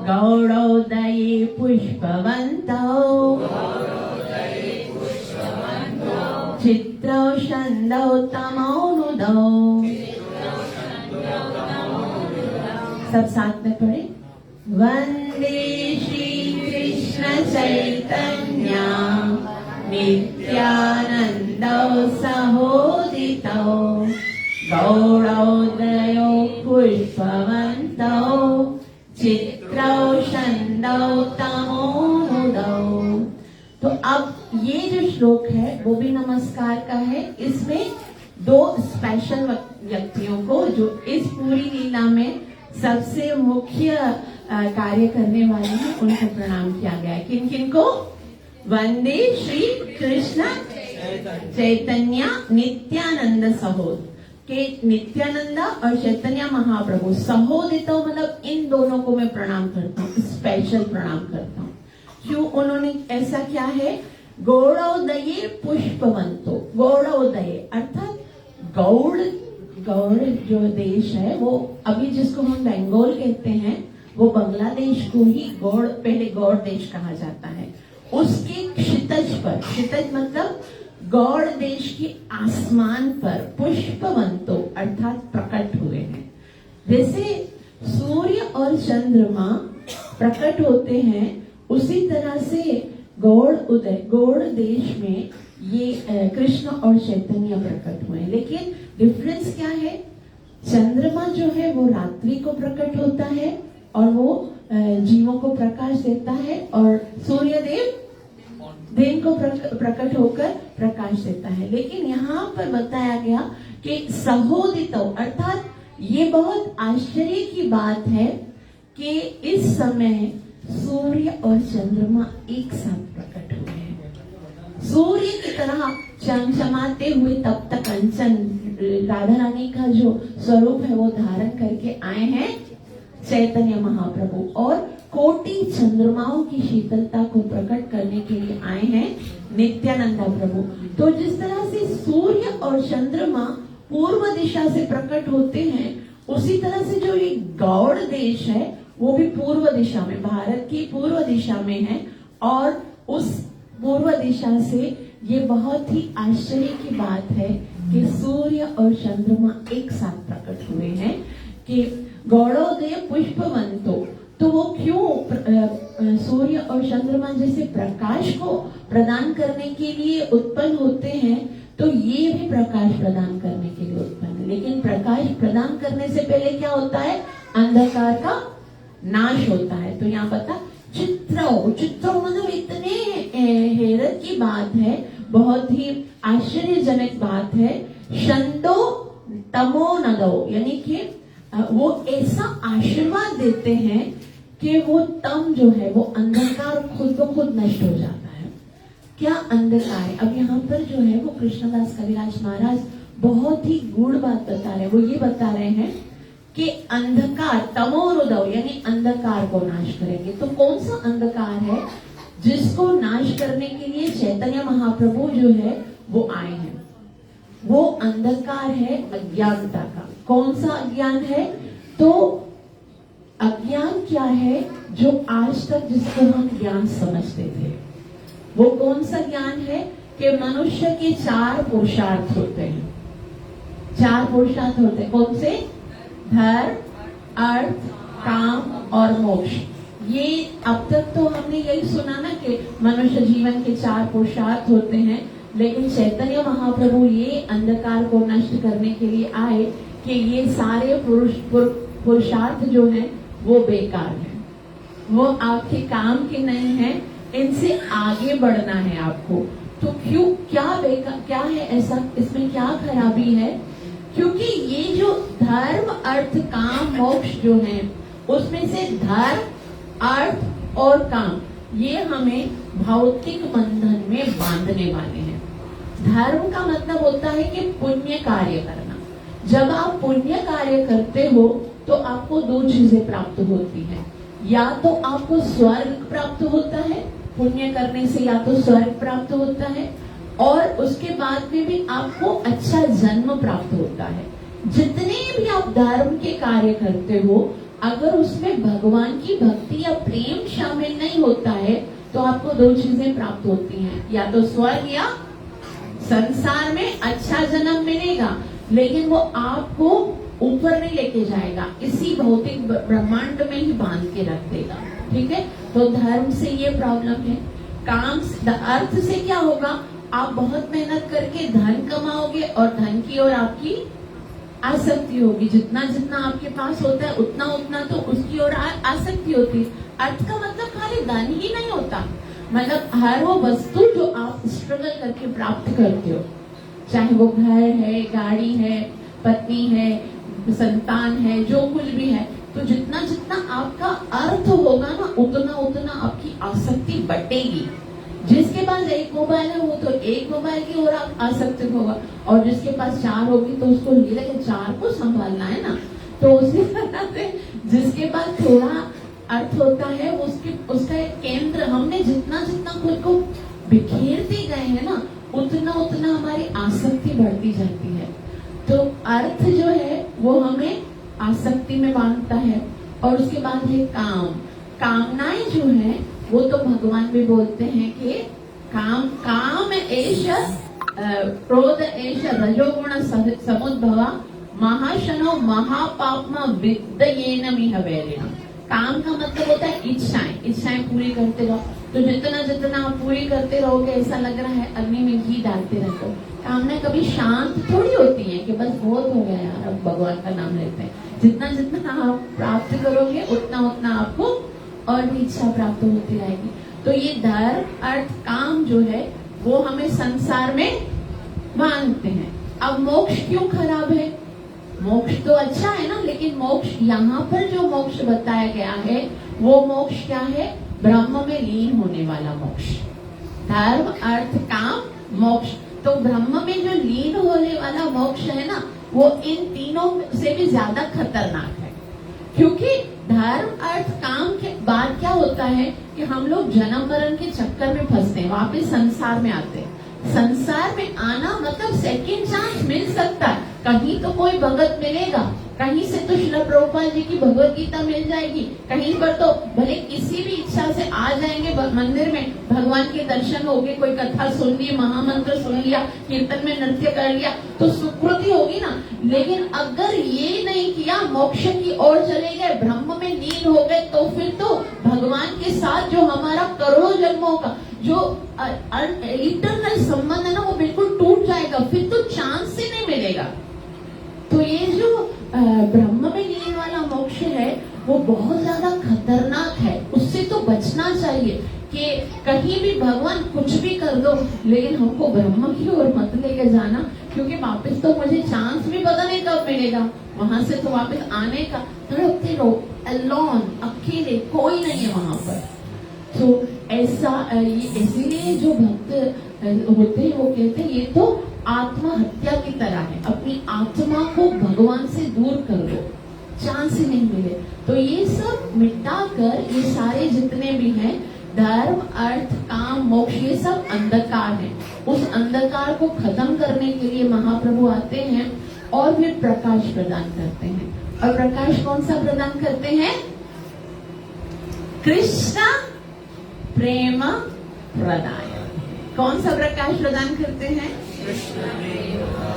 गौरोदये पुष्पवन्तौ चित्रौषधौ तमोनुदौ। सब साथ में पढ़े। वंदे श्री कृष्ण चैतन्य नित्यानंदौ सहोदितो गौरोदयो पुष्पवन्तौ चित्रौषधौ तमोनुदौ। तो अब ये जो श्लोक है वो भी नमस्कार का है। इसमें दो स्पेशल व्यक्तियों को, जो इस पूरी लीला में सबसे मुख्य कार्य करने वाले हैं, उनको प्रणाम किया गया है। किन किन को? वंदे श्री कृष्ण चैतन्य नित्यानंद सहोद के नित्यानंद और चैतन्य महाप्रभु सहोदितो, मतलब इन दोनों को मैं प्रणाम करता हूँ, स्पेशल प्रणाम करता हूँ। क्यों उन्होंने ऐसा किया है? गौड़ोदये पुष्पवंतो, गौड़ोदय अर्थात गौड़ जो देश है, वो अभी जिसको हम बंगाल कहते हैं, वो बांग्लादेश को ही पहले गौड़ देश कहा जाता है। उसके क्षितिज पर, क्षितिज मतलब गौड़ देश के आसमान पर पुष्पवंतो अर्थात प्रकट हुए हैं। जैसे सूर्य और चंद्रमा प्रकट होते हैं, उसी तरह से गौड़ देश में ये कृष्ण और चैतन्य प्रकट हुए। लेकिन डिफरेंस क्या है? चंद्रमा जो है वो रात्रि को प्रकट होता है और वो जीवों को प्रकाश देता है, और सूर्यदेव दिन को प्रकट होकर प्रकाश देता है। लेकिन यहाँ पर बताया गया कि सहोदितो अर्थात ये बहुत आश्चर्य की बात है कि इस समय सूर्य और चंद्रमा एक साथ प्रकट हुए हैं। सूर्य की तरह चमचमाते हुए तब तक कंचन राधा रानी का जो स्वरूप है वो धारण करके आए हैं चैतन्य महाप्रभु, और कोटि चंद्रमाओं की शीतलता को प्रकट करने के लिए आए हैं नित्यानंदा प्रभु। तो जिस तरह से सूर्य और चंद्रमा पूर्व दिशा से प्रकट होते हैं, उसी तरह से जो ये गौड़ देश है वो भी पूर्व दिशा में, भारत की पूर्व दिशा में है, और उस पूर्व दिशा से ये बहुत ही आश्चर्य की बात है कि सूर्य और चंद्रमा एक साथ प्रकट हुए हैं कि गौड़ोदय पुष्पवंतो। तो वो क्यों सूर्य और चंद्रमा जैसे प्रकाश को प्रदान करने के लिए उत्पन्न होते हैं, तो ये भी प्रकाश प्रदान करने के लिए उत्पन्न है। लेकिन प्रकाश प्रदान करने से पहले क्या होता है? अंधकार का नाश होता है। तो यहाँ बता चित्रो मतलब इतने हैरत की बात है, बहुत ही आश्चर्यजनक बात है। शंदो तमो नदो, यानी कि वो ऐसा आशीर्वाद देते हैं कि वो तम जो है, वो अंधकार खुद ब खुद नष्ट हो जाता है। क्या अंधकार है? अब यहाँ पर जो है वो कृष्णदास कविराज महाराज बहुत ही गूढ़ बात बता रहे हैं। वो ये बता रहे हैं कि अंधकार, तमोरुदव यानी अंधकार को नाश करेंगे। तो कौन सा अंधकार है जिसको नाश करने के लिए चैतन्य महाप्रभु जो है वो आए हैं? वो अंधकार है अज्ञानता का। कौन सा अज्ञान है? तो अज्ञान क्या है? जो आज तक जिसको हम ज्ञान समझते थे, वो कौन सा ज्ञान है कि मनुष्य के 4 पुरुषार्थ होते हैं। 4 पुरुषार्थ होते हैं। कौन से? धर्म, अर्थ, काम और मोक्ष। ये अब तक तो हमने यही सुना ना कि मनुष्य जीवन के 4 पुरुषार्थ होते हैं, लेकिन चैतन्य महाप्रभु ये अंधकार को नष्ट करने के लिए आए कि ये सारे पुरुषार्थ जो हैं वो बेकार हैं, वो आपके काम के नहीं है, इनसे आगे बढ़ना है आपको। तो क्यों, क्या बेकार, क्या है ऐसा, इसमें क्या खराबी है? क्योंकि ये जो धर्म, अर्थ, काम, मोक्ष जो है, उसमें से धर्म, अर्थ और काम ये हमें भौतिक बंधन में बांधने वाले हैं। धर्म का मतलब होता है कि पुण्य कार्य करना। जब आप पुण्य कार्य करते हो तो आपको 2 चीजें प्राप्त होती हैं। या तो आपको स्वर्ग प्राप्त होता है, पुण्य करने से या तो स्वर्ग प्राप्त होता है, और उसके बाद में भी आपको अच्छा जन्म प्राप्त होता है। जितने भी आप धर्म के कार्य करते हो, अगर उसमें भगवान की भक्ति या प्रेम शामिल नहीं होता है तो आपको 2 चीजें प्राप्त होती हैं, या तो स्वर्ग या संसार में अच्छा जन्म मिलेगा, लेकिन वो आपको ऊपर नहीं लेके जाएगा, इसी भौतिक ब्रह्मांड में ही बांध के रख देगा। ठीक है, तो धर्म से ये प्रॉब्लम है। काम, अर्थ से क्या होगा? आप बहुत मेहनत करके धन कमाओगे और धन की ओर आपकी आसक्ति होगी। जितना जितना आपके पास होता है उतना उतना तो उसकी ओर आसक्ति होती है। अर्थ का मतलब खाली धन ही नहीं होता, मतलब हर वो वस्तु जो आप स्ट्रगल करके प्राप्त करते हो, चाहे वो घर है, गाड़ी है, पत्नी है, संतान है, जो कुछ भी है, तो जितना जितना आपका अर्थ होगा ना, उतना उतना आपकी आसक्ति बढ़ेगी। जिसके पास 1 मोबाइल है वो तो 1 मोबाइल की ओर आसक्त होगा, और जिसके पास 4 होगी तो उसको ये लगे 4 को संभालना है ना। तो उसी तरह से जिसके पास थोड़ा अर्थ होता है उसका एक केंद्र, हमने जितना जितना खुद को बिखेरते गए हैं ना, उतना उतना हमारी आसक्ति बढ़ती जाती है। तो अर्थ जो है वो हमें आसक्ति में बांधता है। और उसके बाद है काम। कामनाएं जो है वो तो भगवान भी बोलते हैं कि काम एष क्रोध एष रजोगुण समुद्भवा महाशनो महापापमा विद्येन मिह वैरिणा। काम का मतलब होता है इच्छाएं पूरी करते रहो। तो जितना जितना आप पूरी करते रहोगे, ऐसा लग रहा है अग्नि में घी डालते रहते हो। कामना कभी शांत थोड़ी होती है कि बस बहुत हो गया यार, अब भगवान का नाम लेते हैं। जितना जितना आप प्राप्त करोगे उतना उतना आपको और भी इच्छा प्राप्त होती रहेगी। तो ये धर्म, अर्थ, काम जो है वो हमें संसार में बांधते हैं। अब मोक्ष क्यों खराब है? मोक्ष तो अच्छा है ना, लेकिन मोक्ष, यहाँ पर जो मोक्ष बताया गया है वो मोक्ष क्या है? ब्रह्म में लीन होने वाला मोक्ष। धर्म, अर्थ, काम, मोक्ष। तो ब्रह्म में जो लीन होने वाला मोक्ष है ना, वो इन तीनों से भी ज्यादा खतरनाक है। क्योंकि धर्म, अर्थ, काम के बाद क्या होता है कि हम लोग जन्म मरण के चक्कर में फंसते हैं, वापस संसार में आते हैं। संसार में आना मतलब सेकंड चांस मिल सकता है, कहीं तो कोई भगत मिलेगा, कहीं से तो श्रील प्रभुपाद जी की भगवत गीता मिल जाएगी, कहीं पर तो भले किसी भी इच्छा से आ जाएंगे मंदिर में, भगवान के दर्शन हो गए, कोई कथा सुन ली, महामंत्र सुन लिया, कीर्तन में नृत्य कर लिया, तो सुकृति होगी ना। लेकिन अगर ये नहीं किया, मोक्ष की ओर चले गए, ब्रह्म में लीन हो गए, तो फिर तो भगवान के साथ जो हमारा करोड़ों जन्मों का जो इटरनल संबंध है ना, वो बिल्कुल टूट जाएगा, फिर तो चांस ही नहीं मिलेगा। तो ये जो ब्रह्म में लीन वाला मोक्ष है वो बहुत ज्यादा खतरनाक है, उससे तो बचना चाहिए कि कहीं भी भगवान कुछ भी कर दो, लेकिन हमको ब्रह्म की ओर मत लेके जाना, क्योंकि वापस तो मुझे चांस भी पता नहीं कब मिलेगा, वहां से तो वापस आने का। तड़पते रहो, अलोन, अकेले, कोई नहीं है वहां पर। तो ऐसा इसीलिए जो भक्त होते हैं वो कहते हैं ये तो आत्महत्या की तरह है, अपनी आत्मा को भगवान से दूर कर दो, चांस ही नहीं मिले। तो ये सब मिटा कर, ये सारे जितने भी हैं धर्म, अर्थ, काम, मोक्ष, ये सब अंधकार है। उस अंधकार को खत्म करने के लिए महाप्रभु आते हैं और फिर प्रकाश प्रदान करते हैं। और प्रकाश कौन सा प्रदान करते हैं? कृष्ण प्रेम प्रदाय। कौन सा प्रकाश प्रदान करते हैं?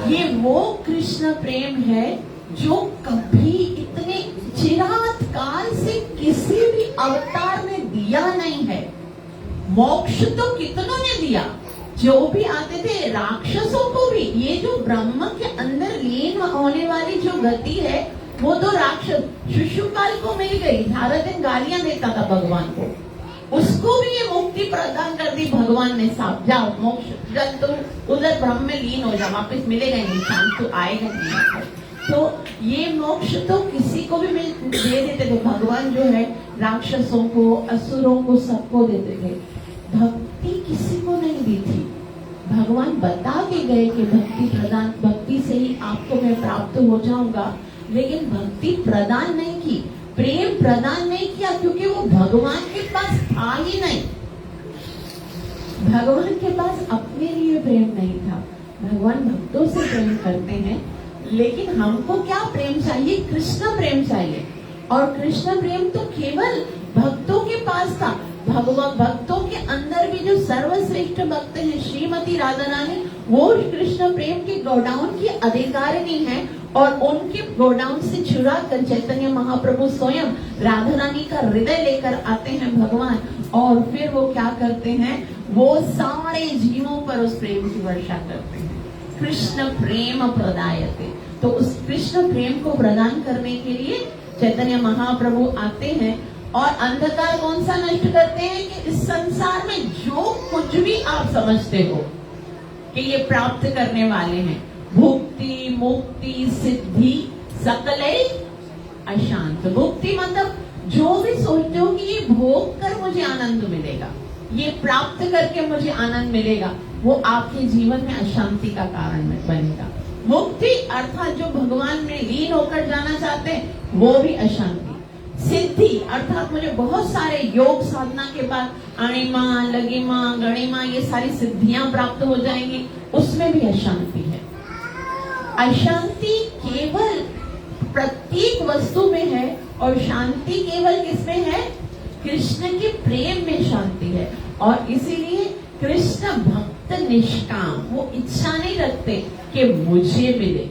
ये वो कृष्ण प्रेम है जो कभी इतने चिरात काल से किसी भी अवतार ने दिया नहीं है। मोक्ष तो कितनों ने दिया, जो भी आते थे, राक्षसों को भी। ये जो ब्रह्म के अंदर लीन होने वाली जो गति है, वो तो राक्षस शिशुपाल को मिल गई, सारा दिन गालियां देता था भगवान को, उसको भी ये मुक्ति प्रदान कर दी भगवान ने। साहब जाओ मोक्ष, जब तुम उधर ब्रह्म में लीन हो जाओ, वापस मिलेगा नहीं, चांस तो आएगा नहीं। तो ये मोक्ष तो किसी को भी दे देते थे भगवान, जो है राक्षसों को, असुरों को, सबको देते थे। भक्ति किसी को नहीं दी थी। भगवान बता के गए कि भक्ति प्रदान, भक्ति से ही आपको मैं प्राप्त हो जाऊंगा, लेकिन भक्ति प्रदान नहीं की, प्रेम प्रदान नहीं किया, क्योंकि वो भगवान के पास था ही नहीं। भगवान के पास अपने लिए प्रेम नहीं था। भगवान भक्तों से प्रेम करते हैं, लेकिन हमको क्या प्रेम चाहिए? कृष्ण प्रेम चाहिए। और कृष्ण प्रेम तो केवल भक्तों के पास था। भगवान भक्तों के अंदर भी जो सर्वश्रेष्ठ भक्त हैं श्रीमती राधा रानी, वो कृष्ण प्रेम के गोडाउन की अधिकारिणी है। और उनके गोडाउन से चुरा कर चैतन्य महाप्रभु स्वयं राधा रानी का हृदय लेकर आते हैं भगवान, और फिर वो क्या करते हैं? वो सारे जीवों पर उस प्रेम की वर्षा करते हैं। कृष्ण प्रेम प्रदायते। तो उस कृष्ण प्रेम को प्रदान करने के लिए चैतन्य महाप्रभु आते हैं। और अंधकार कौन सा नष्ट करते हैं? कि इस संसार में जो कुछ भी आप समझते हो कि ये प्राप्त करने वाले हैं, भुक्ति, मुक्ति, सिद्धि, सकले अशांत। भुक्ति मतलब जो भी सोचते हो कि ये भोग कर मुझे आनंद मिलेगा, ये प्राप्त करके मुझे आनंद मिलेगा, वो आपके जीवन में अशांति का कारण बनेगा। मुक्ति अर्थात जो भगवान में लीन होकर जाना चाहते हैं, वो भी अशांति। सिद्धि अर्थात मुझे बहुत सारे योग साधना के बाद अणिमा, लगिमा, गणिमा, ये सारी सिद्धियां प्राप्त हो जाएंगी, उसमें भी अशांति है। अशांति केवल प्रत्येक वस्तु में है, और शांति केवल किसमें है? कृष्ण के प्रेम में शांति है। और इसीलिए कृष्ण भक्त निष्काम, वो इच्छा नहीं रखते कि मुझे मिले।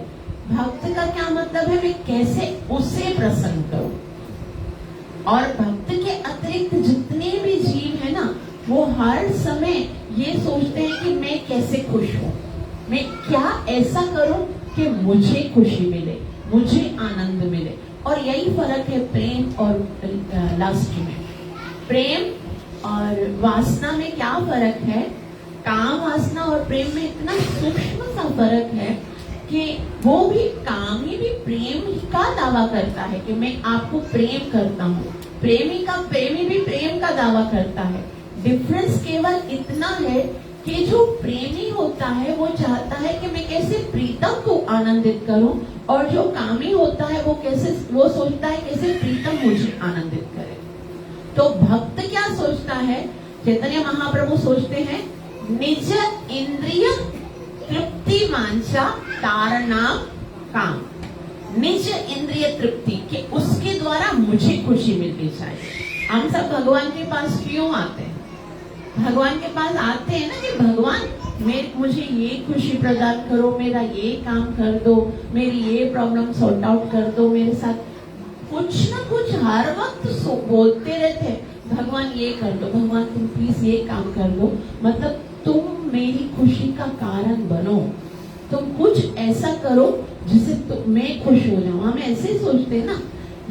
भक्त का क्या मतलब है? मैं कैसे उसे प्रसन्न करूं। और भक्त के अतिरिक्त जितने भी जीव है ना, वो हर समय ये सोचते हैं कि मैं कैसे खुश हूं, मैं क्या ऐसा करूं कि मुझे खुशी मिले, मुझे आनंद मिले। और यही फर्क है प्रेम और लास्ट में। प्रेम और वासना में क्या फर्क है? काम वासना और प्रेम में इतना सूक्ष्म सा फर्क है कि वो भी कामी भी प्रेम का दावा करता है कि मैं आपको प्रेम करता हूँ, प्रेमी भी प्रेम का दावा करता है। डिफरेंस केवल इतना है कि जो प्रेमी होता है वो चाहता है कि मैं कैसे प्रीतम को आनंदित करूं, और जो कामी होता है वो सोचता है कैसे प्रीतम मुझे आनंदित करे। तो भक्त क्या सोचता है? चैतन्य महाप्रभु सोचते हैं निज इंद्रिय तृप्ति वांछा तारणाम काम। निज इंद्रिय तृप्ति के उसके द्वारा मुझे खुशी मिलनी चाहिए। हम सब भगवान के पास क्यों आते हैं? भगवान के पास आते हैं ना कि भगवान मुझे ये खुशी प्रदान करो, मेरा ये काम कर दो, मेरी ये प्रॉब्लम सॉर्ट आउट कर दो, मेरे साथ कुछ ना कुछ हर वक्त बोलते रहते हैं, भगवान ये कर दो, भगवान तुम प्लीज ये काम कर दो। मतलब तुम मेरी खुशी का कारण बनो, तुम कुछ ऐसा करो जिससे मैं खुश हो जाऊं। हम ऐसे सोचते हैं ना।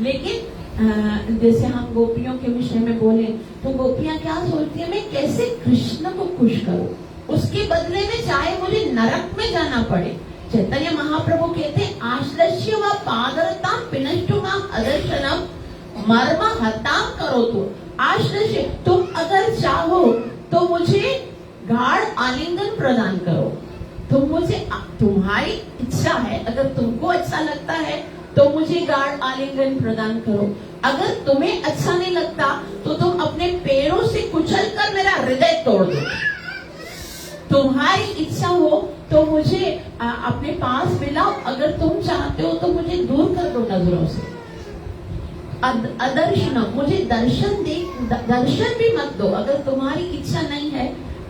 लेकिन जैसे हम गोपियों के विषय में बोले तो गोपियां क्या सोचती है? मैं कैसे कृष्ण को खुश करूं, उसके बदले में चाहे मुझे नरक में जाना पड़े, चैतन्य महाप्रभु कहते हैं आश्लस्य व पादरतां पिनष्टुमां अदर्शनम मर्म हताम करो। तो आश्लस्य, तुम अगर चाहो तो मुझे गाढ़ आलिंगन प्रदान करो। तुम मुझे, तुम्हारी इच्छा है, अगर तुमको अच्छा लगता है तो मुझे गाढ़ आलिंगन प्रदान करो। अगर तुम्हें अच्छा नहीं लगता तो तुम अपने पैरों से कुचल कर मेरा हृदय तोड़ दो। तुम्हारी इच्छा हो तो मुझे अपने पास मिलाओ, अगर तुम चाहते हो तो मुझे दूर कर दो नजरों से। अदर्शन, मुझे दर्शन भी मत दो। अगर तुम्हारी इच्छा नहीं है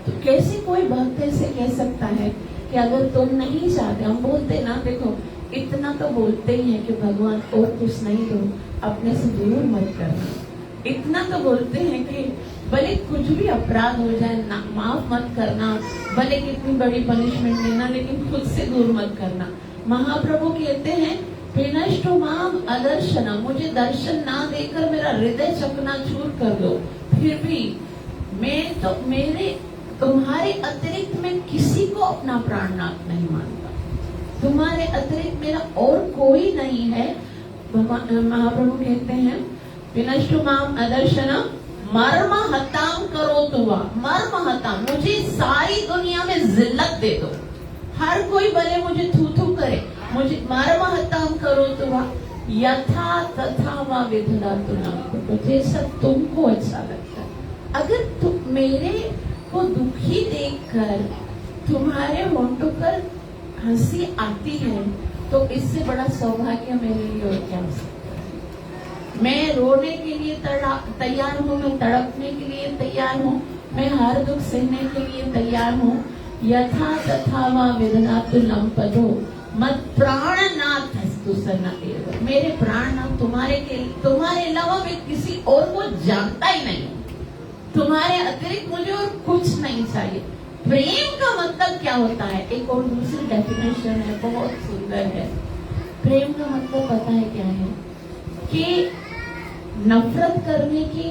तो कैसे कोई भक्त ऐसे कह सकता है कि अगर तुम नहीं चाहते। हम बोलते ना, देखो इतना तो बोलते ही हैं कि भगवान और कुछ नहीं दो, अपने से दूर मत करना। इतना तो बोलते हैं कि भले कुछ भी अपराध हो जाए ना, माफ मत करना, भले कितनी बड़ी पनिशमेंट देना, लेकिन खुद से दूर मत करना। महाप्रभु कहते हैं पिनष्टो माम अदर्शनम, मुझे दर्शन ना देकर मेरा हृदय चकनाचूर कर दो। फिर भी मैं तो तुम्हारे अतिरिक्त मैं किसी को अपना प्राणनाथ नहीं मानता। तुम्हारे अतिरिक्त मेरा और कोई नहीं है। महाप्रभु कहते हैं विनष्टु माम अदर्शनम मर्म हताम करो तुवा। मर्म हताम, मुझे सारी दुनिया में जिल्लत दे दो। हर कोई भले मुझे थू थू करे, मुझे मर्म हताम करो तुवा। यथा तथा वा विधुरातु नाम, जैसा तुमको अच्छा लगता है। अगर तुम मेरे को दुखी देखकर तुम्हारे होंठों पर हंसी आती है तो इससे बड़ा सौभाग्य मेरे लिए और क्या हो सकता है। मैं रोने के लिए तैयार हूँ, मैं तड़पने के लिए तैयार हूँ, मैं हर दुख सहने के लिए तैयार हूँ। यथा तथा वा विदनातु लंपदो मत प्राणनाथ हस्तु सना। मेरे प्राणनाथ तुम्हारे अलावा मैं किसी और को जानता ही नहीं। तुम्हारे अतिरिक्त मुझे और कुछ नहीं चाहिए। प्रेम का मतलब क्या होता है? एक और दूसरी डेफिनेशन है, बहुत सुंदर है। प्रेम का मतलब पता है क्या है? कि नफरत करने की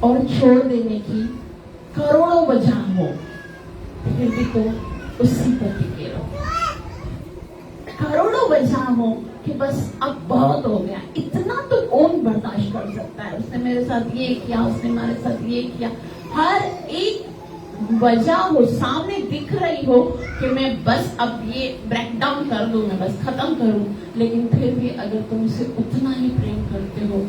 और छोड़ देने की करोड़ों वजह हो, फिर भी तो उसी पर टिके रहो। करोड़ों वजह हो कि बस अब बहुत हो गया, इतना तो कौन बर्दाश्त कर सकता है। उसने मेरे साथ ये किया, उसने हमारे साथ ये किया। हर एक वजह हो, सामने दिख रही हो कि मैं बस अब ये ब्रेक डाउन कर दूं, मैं बस खत्म करूं, लेकिन फिर भी अगर तुम उसे उतना ही प्रेम करते हो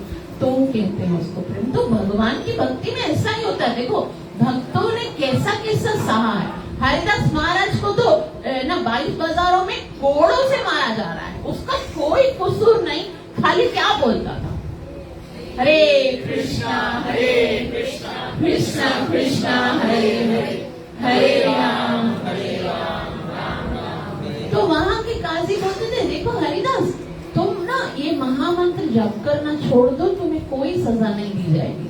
तो कहते हैं उसको प्रेम। तो भगवान की भक्ति में ऐसा ही होता है। देखो भक्तों ने कैसा कैसा सहा है। हरिदास महाराज को तो ना 22 बाजारों में कोड़ों से मारा जा रहा है, उसका कोई कसूर नहीं, खाली क्या बोलता था, हरे कृष्णा कृष्णा कृष्णा हरे हरे, हरे राम राम राम। तो वहाँ के काजी बोलते थे देखो हरिदास, तुम ना ये महामंत्र जप करना छोड़ दो, तुम्हें कोई सजा नहीं दी जाएगी,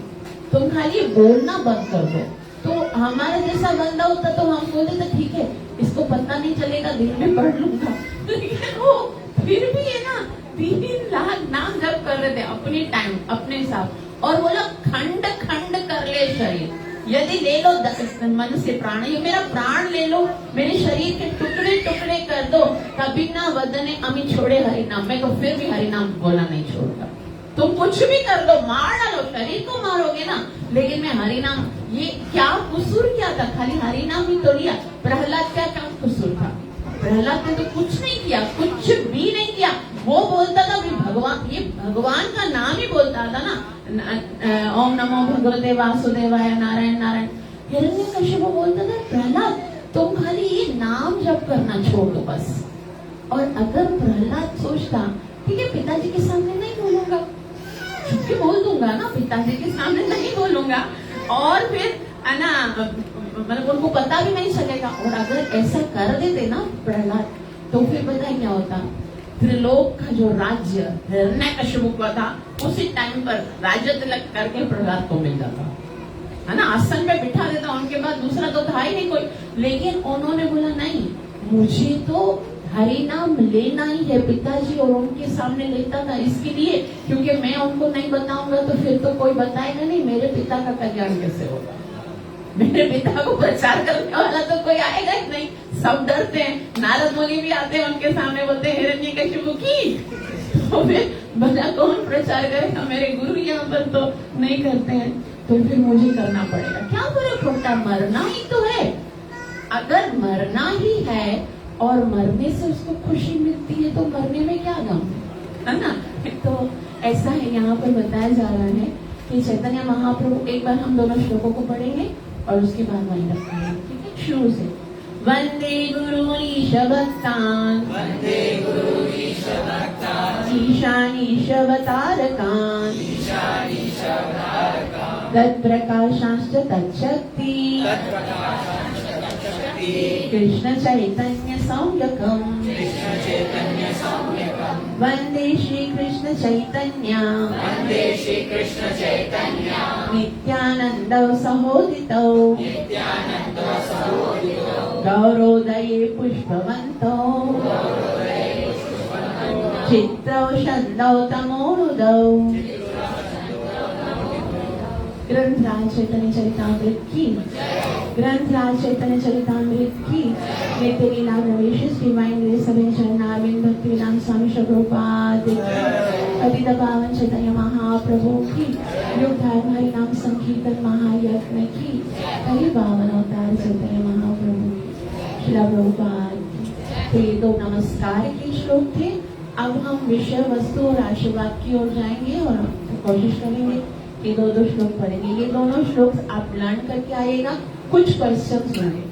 तुम खाली बोलना बंद कर दो। तो हमारे जैसा बंदा होता तो हम बोलते थे ठीक है, इसको पता नहीं चलेगा, दिन में पढ़ लूंगा। लेकिन वो फिर भी है ना 3 लाख नाम जप कर रहे थे अपनी टाइम अपने हिसाब, और बोला खंड खंड कर ले शरीर, यदि ले लो मन से प्राण, ये मेरा प्राण ले लो, मेरे शरीर के टुकड़े टुकड़े कर दो, कभी ना वदने अमी छोड़े हरि नाम, मैं तो फिर भी हरि नाम बोला नहीं छोड़ता। तुम कुछ भी कर लो, मार डालो, शरीर को मारोगे ना, लेकिन मैं हरि नाम, ये क्या कसूर क्या था, खाली हरि नाम ही तो लिया। प्रहलाद का क्या कसूर था? प्रहलाद ने तो कुछ नहीं किया, कुछ भी नहीं किया। वो बोलता था कि भगवान, ये भगवान का नाम ही बोलता था ना, ओम नमो भगवते वासुदेवाय, नारायण नारायण। हिरण्यकशिपु बोलता था प्रहलाद तुम खाली ये नाम जप करना छोड़ दो बस। और अगर प्रहलाद सोचता ठीक है पिताजी के सामने नहीं बोलूंगा, चुपके बोल दूंगा ना, पिताजी के सामने नहीं बोलूंगा, और फिर है ना मतलब उनको पता भी नहीं चलेगा। और अगर ऐसा कर देते ना प्रहलाद, तो फिर पता है क्या होता, त्रिलोक का जो राज्य हिरण्यकशिपु का था, उसी टाइम पर राज्य तिलक करके प्रहलाद को मिल जाता है ना, आसन में बिठा देता, उनके बाद दूसरा तो था ही नहीं कोई। लेकिन उन्होंने बोला नहीं, मुझे तो हरि नाम लेना ही है पिताजी, और उनके सामने लेता था इसके लिए क्योंकि मैं उनको नहीं बताऊंगा तो फिर तो कोई बताएगा नहीं, मेरे पिता का कल्याण कैसे होगा। मेरे पिता को प्रचार करने वाला तो कोई आएगा ही नहीं, सब डरते हैं। नारद मुनि भी आते हैं उनके सामने, बोलते हैं हिरण्यकशिपु की, तो फिर भला कौन प्रचार करेगा, मेरे गुरु यहाँ पर तो नहीं करते हैं, तो फिर मुझे करना पड़ेगा। क्या फर्क पड़ता, मरना ही तो है। अगर मरना ही है और मरने से उसको खुशी मिलती है तो मरने में क्या गम है ना। तो ऐसा है, यहाँ पर बताया जा रहा है कि चैतन्य महाप्रभु, एक बार हम दोनों श्लोकों को पढ़ेंगे और उसके बाद वाइंड अप करेंगे, ठीक है, शुरू से। वंदे गुरूनीश भक्तान्, वंदे गुरूनीश भक्तान्, ईशानीश अवतारकान्, ईशानीश अवतारकान्, तत्प्रकाशांश्च तच्छक्ति, तत्प्रकाशांश्च तच्छक्ति, कृष्ण चैतन्य संयुक्तम्, कृष्ण चैतन्य संयुक्तम्, वंदे श्री कृष्ण चैतन्य, वंदे श्री कृष्ण चैतन्य, नित्यानंद सहोदितौ, नित्यानंद सहोदितौ, गौरोदये पुष्पवन्तौ, चित्रौ छन्दौ तमोरुदौ। ग्रंथराज चैतन्य चरितामृत की, ग्रंथराज चैतन्य चरितामृत की, नित्य लीला प्रवेश डिवाइन ग्रेस सभी चरणारविंद भक्ति विलास स्वामी श्री प्रभुपाद की, पतित पावन चैतन्य महाप्रभु की, युगधर्म हरि नाम संकीर्तन महायज्ञ की, हरि पावन अवतार चैतन्य महाप्रभु श्रील प्रभुपाद की। तो ये दो नमस्कार के श्लोक थे। अब हम विषय वस्तु और आशीर्वाद की ओर जाएंगे और कोशिश करेंगे कि दो श्लोक पढ़ेंगे। ये दोनों श्लोक आप लर्न करके आइएगा, कुछ क्वेश्चंस होंगे।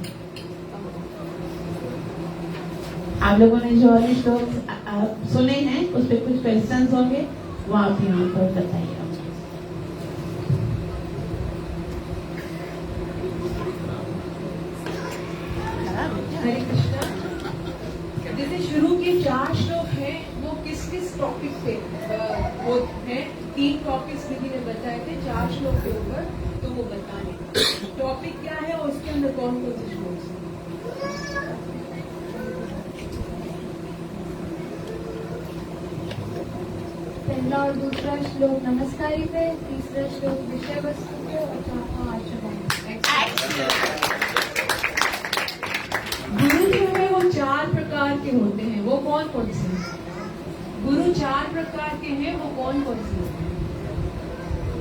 आप लोगों ने जो और श्लोक सुने हैं उस पर कुछ क्वेश्चंस होंगे, वो आप यहाँ पर बताइएगा। हरे कृष्णा। जैसे शुरू के 4 श्लोक हैं वो किस किस टॉपिक पे वो हैं? 3 टॉपिक्स दीदी ने बताए थे 4 श्लोक के ऊपर, तो वो बताने टॉपिक क्या है और उसके अंदर कौन कौन से श्लोक हैं? पहला और दूसरा श्लोक नमस्कारी पे, तीसरा श्लोक विषय वस्तु पे और चौथा आशीर्वाद। गुरु जो है वो 4 प्रकार के होते हैं, वो कौन कौन से हैं? गुरु 4 प्रकार के हैं, वो कौन कौन से होते हैं?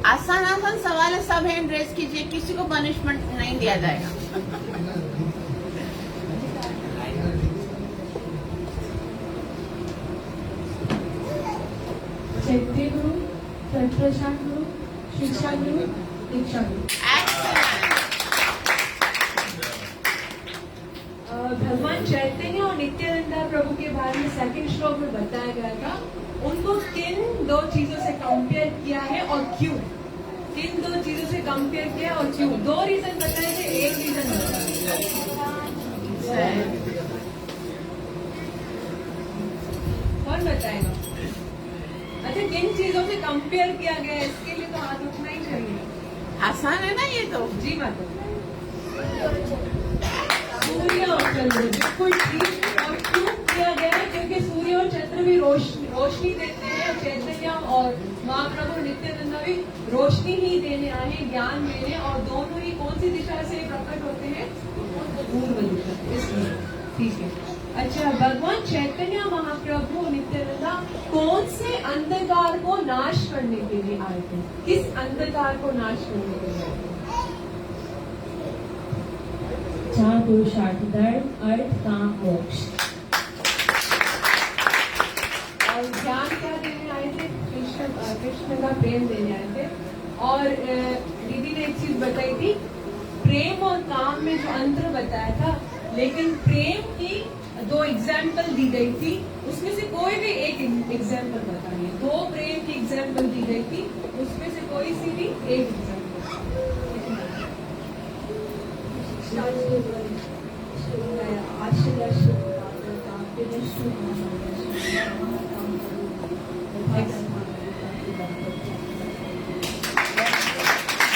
आसान आसान सवाल है, सब हैंड रेज कीजिए, किसी को पनिशमेंट नहीं दिया जाएगा। चैत्य गुरु, प्रशांत गुरु, शिक्षा गुरु, दीक्षा गुरु। भगवान चैतन्य और नित्यानंदा प्रभु के बारे में 2nd श्लोक में बताया गया था। उनको किन 2 चीजों से कंपेयर किया है और क्यों? किन 2 चीजों से कंपेयर किया और क्यों? 2 रीजन बताए थे, 1 रीजन बताया। कौन बताएगा? अच्छा, किन चीजों से कंपेयर किया गया है, इसके लिए तो हाथ उठना ही चाहिए। आसान है ना ये तो। जी माता। सूर्य और चंद्र, बिल्कुल ठीक। और क्यों किया गया है? क्योंकि सूर्य और चंद्र भी रोशनी देते हैं। चैतन्य और महाप्रभु नित्यानंद भी रोशनी ही देने आए हैं, ज्ञान देने, और दोनों ही कौन सी दिशा से प्रकट होते हैं? पूर्व दिशा। इसलिए ठीक है। अच्छा, भगवान चैतन्य महाप्रभु नित्यानंदा कौन से अंधकार को नाश करने के लिए आए थे? किस अंधकार को नाश करने के लिए आए थे? 4 पुरुषार्थ, धर्म, अर्थ, काम, मोक्ष। और ज्ञान क्या देने आए थे? कृष्ण का प्रेम देने आए थे। और दीदी ने एक चीज बताई थी, प्रेम और काम में जो अंतर बताया था, लेकिन प्रेम की 2 एग्जाम्पल दी गई थी, उसमें से कोई भी एक एग्जाम्पल बताइए। 2 प्रेम की एग्जाम्पल दी गई थी, उसमें से कोई सी भी एक एग्जाम्पल। आशीर्वाद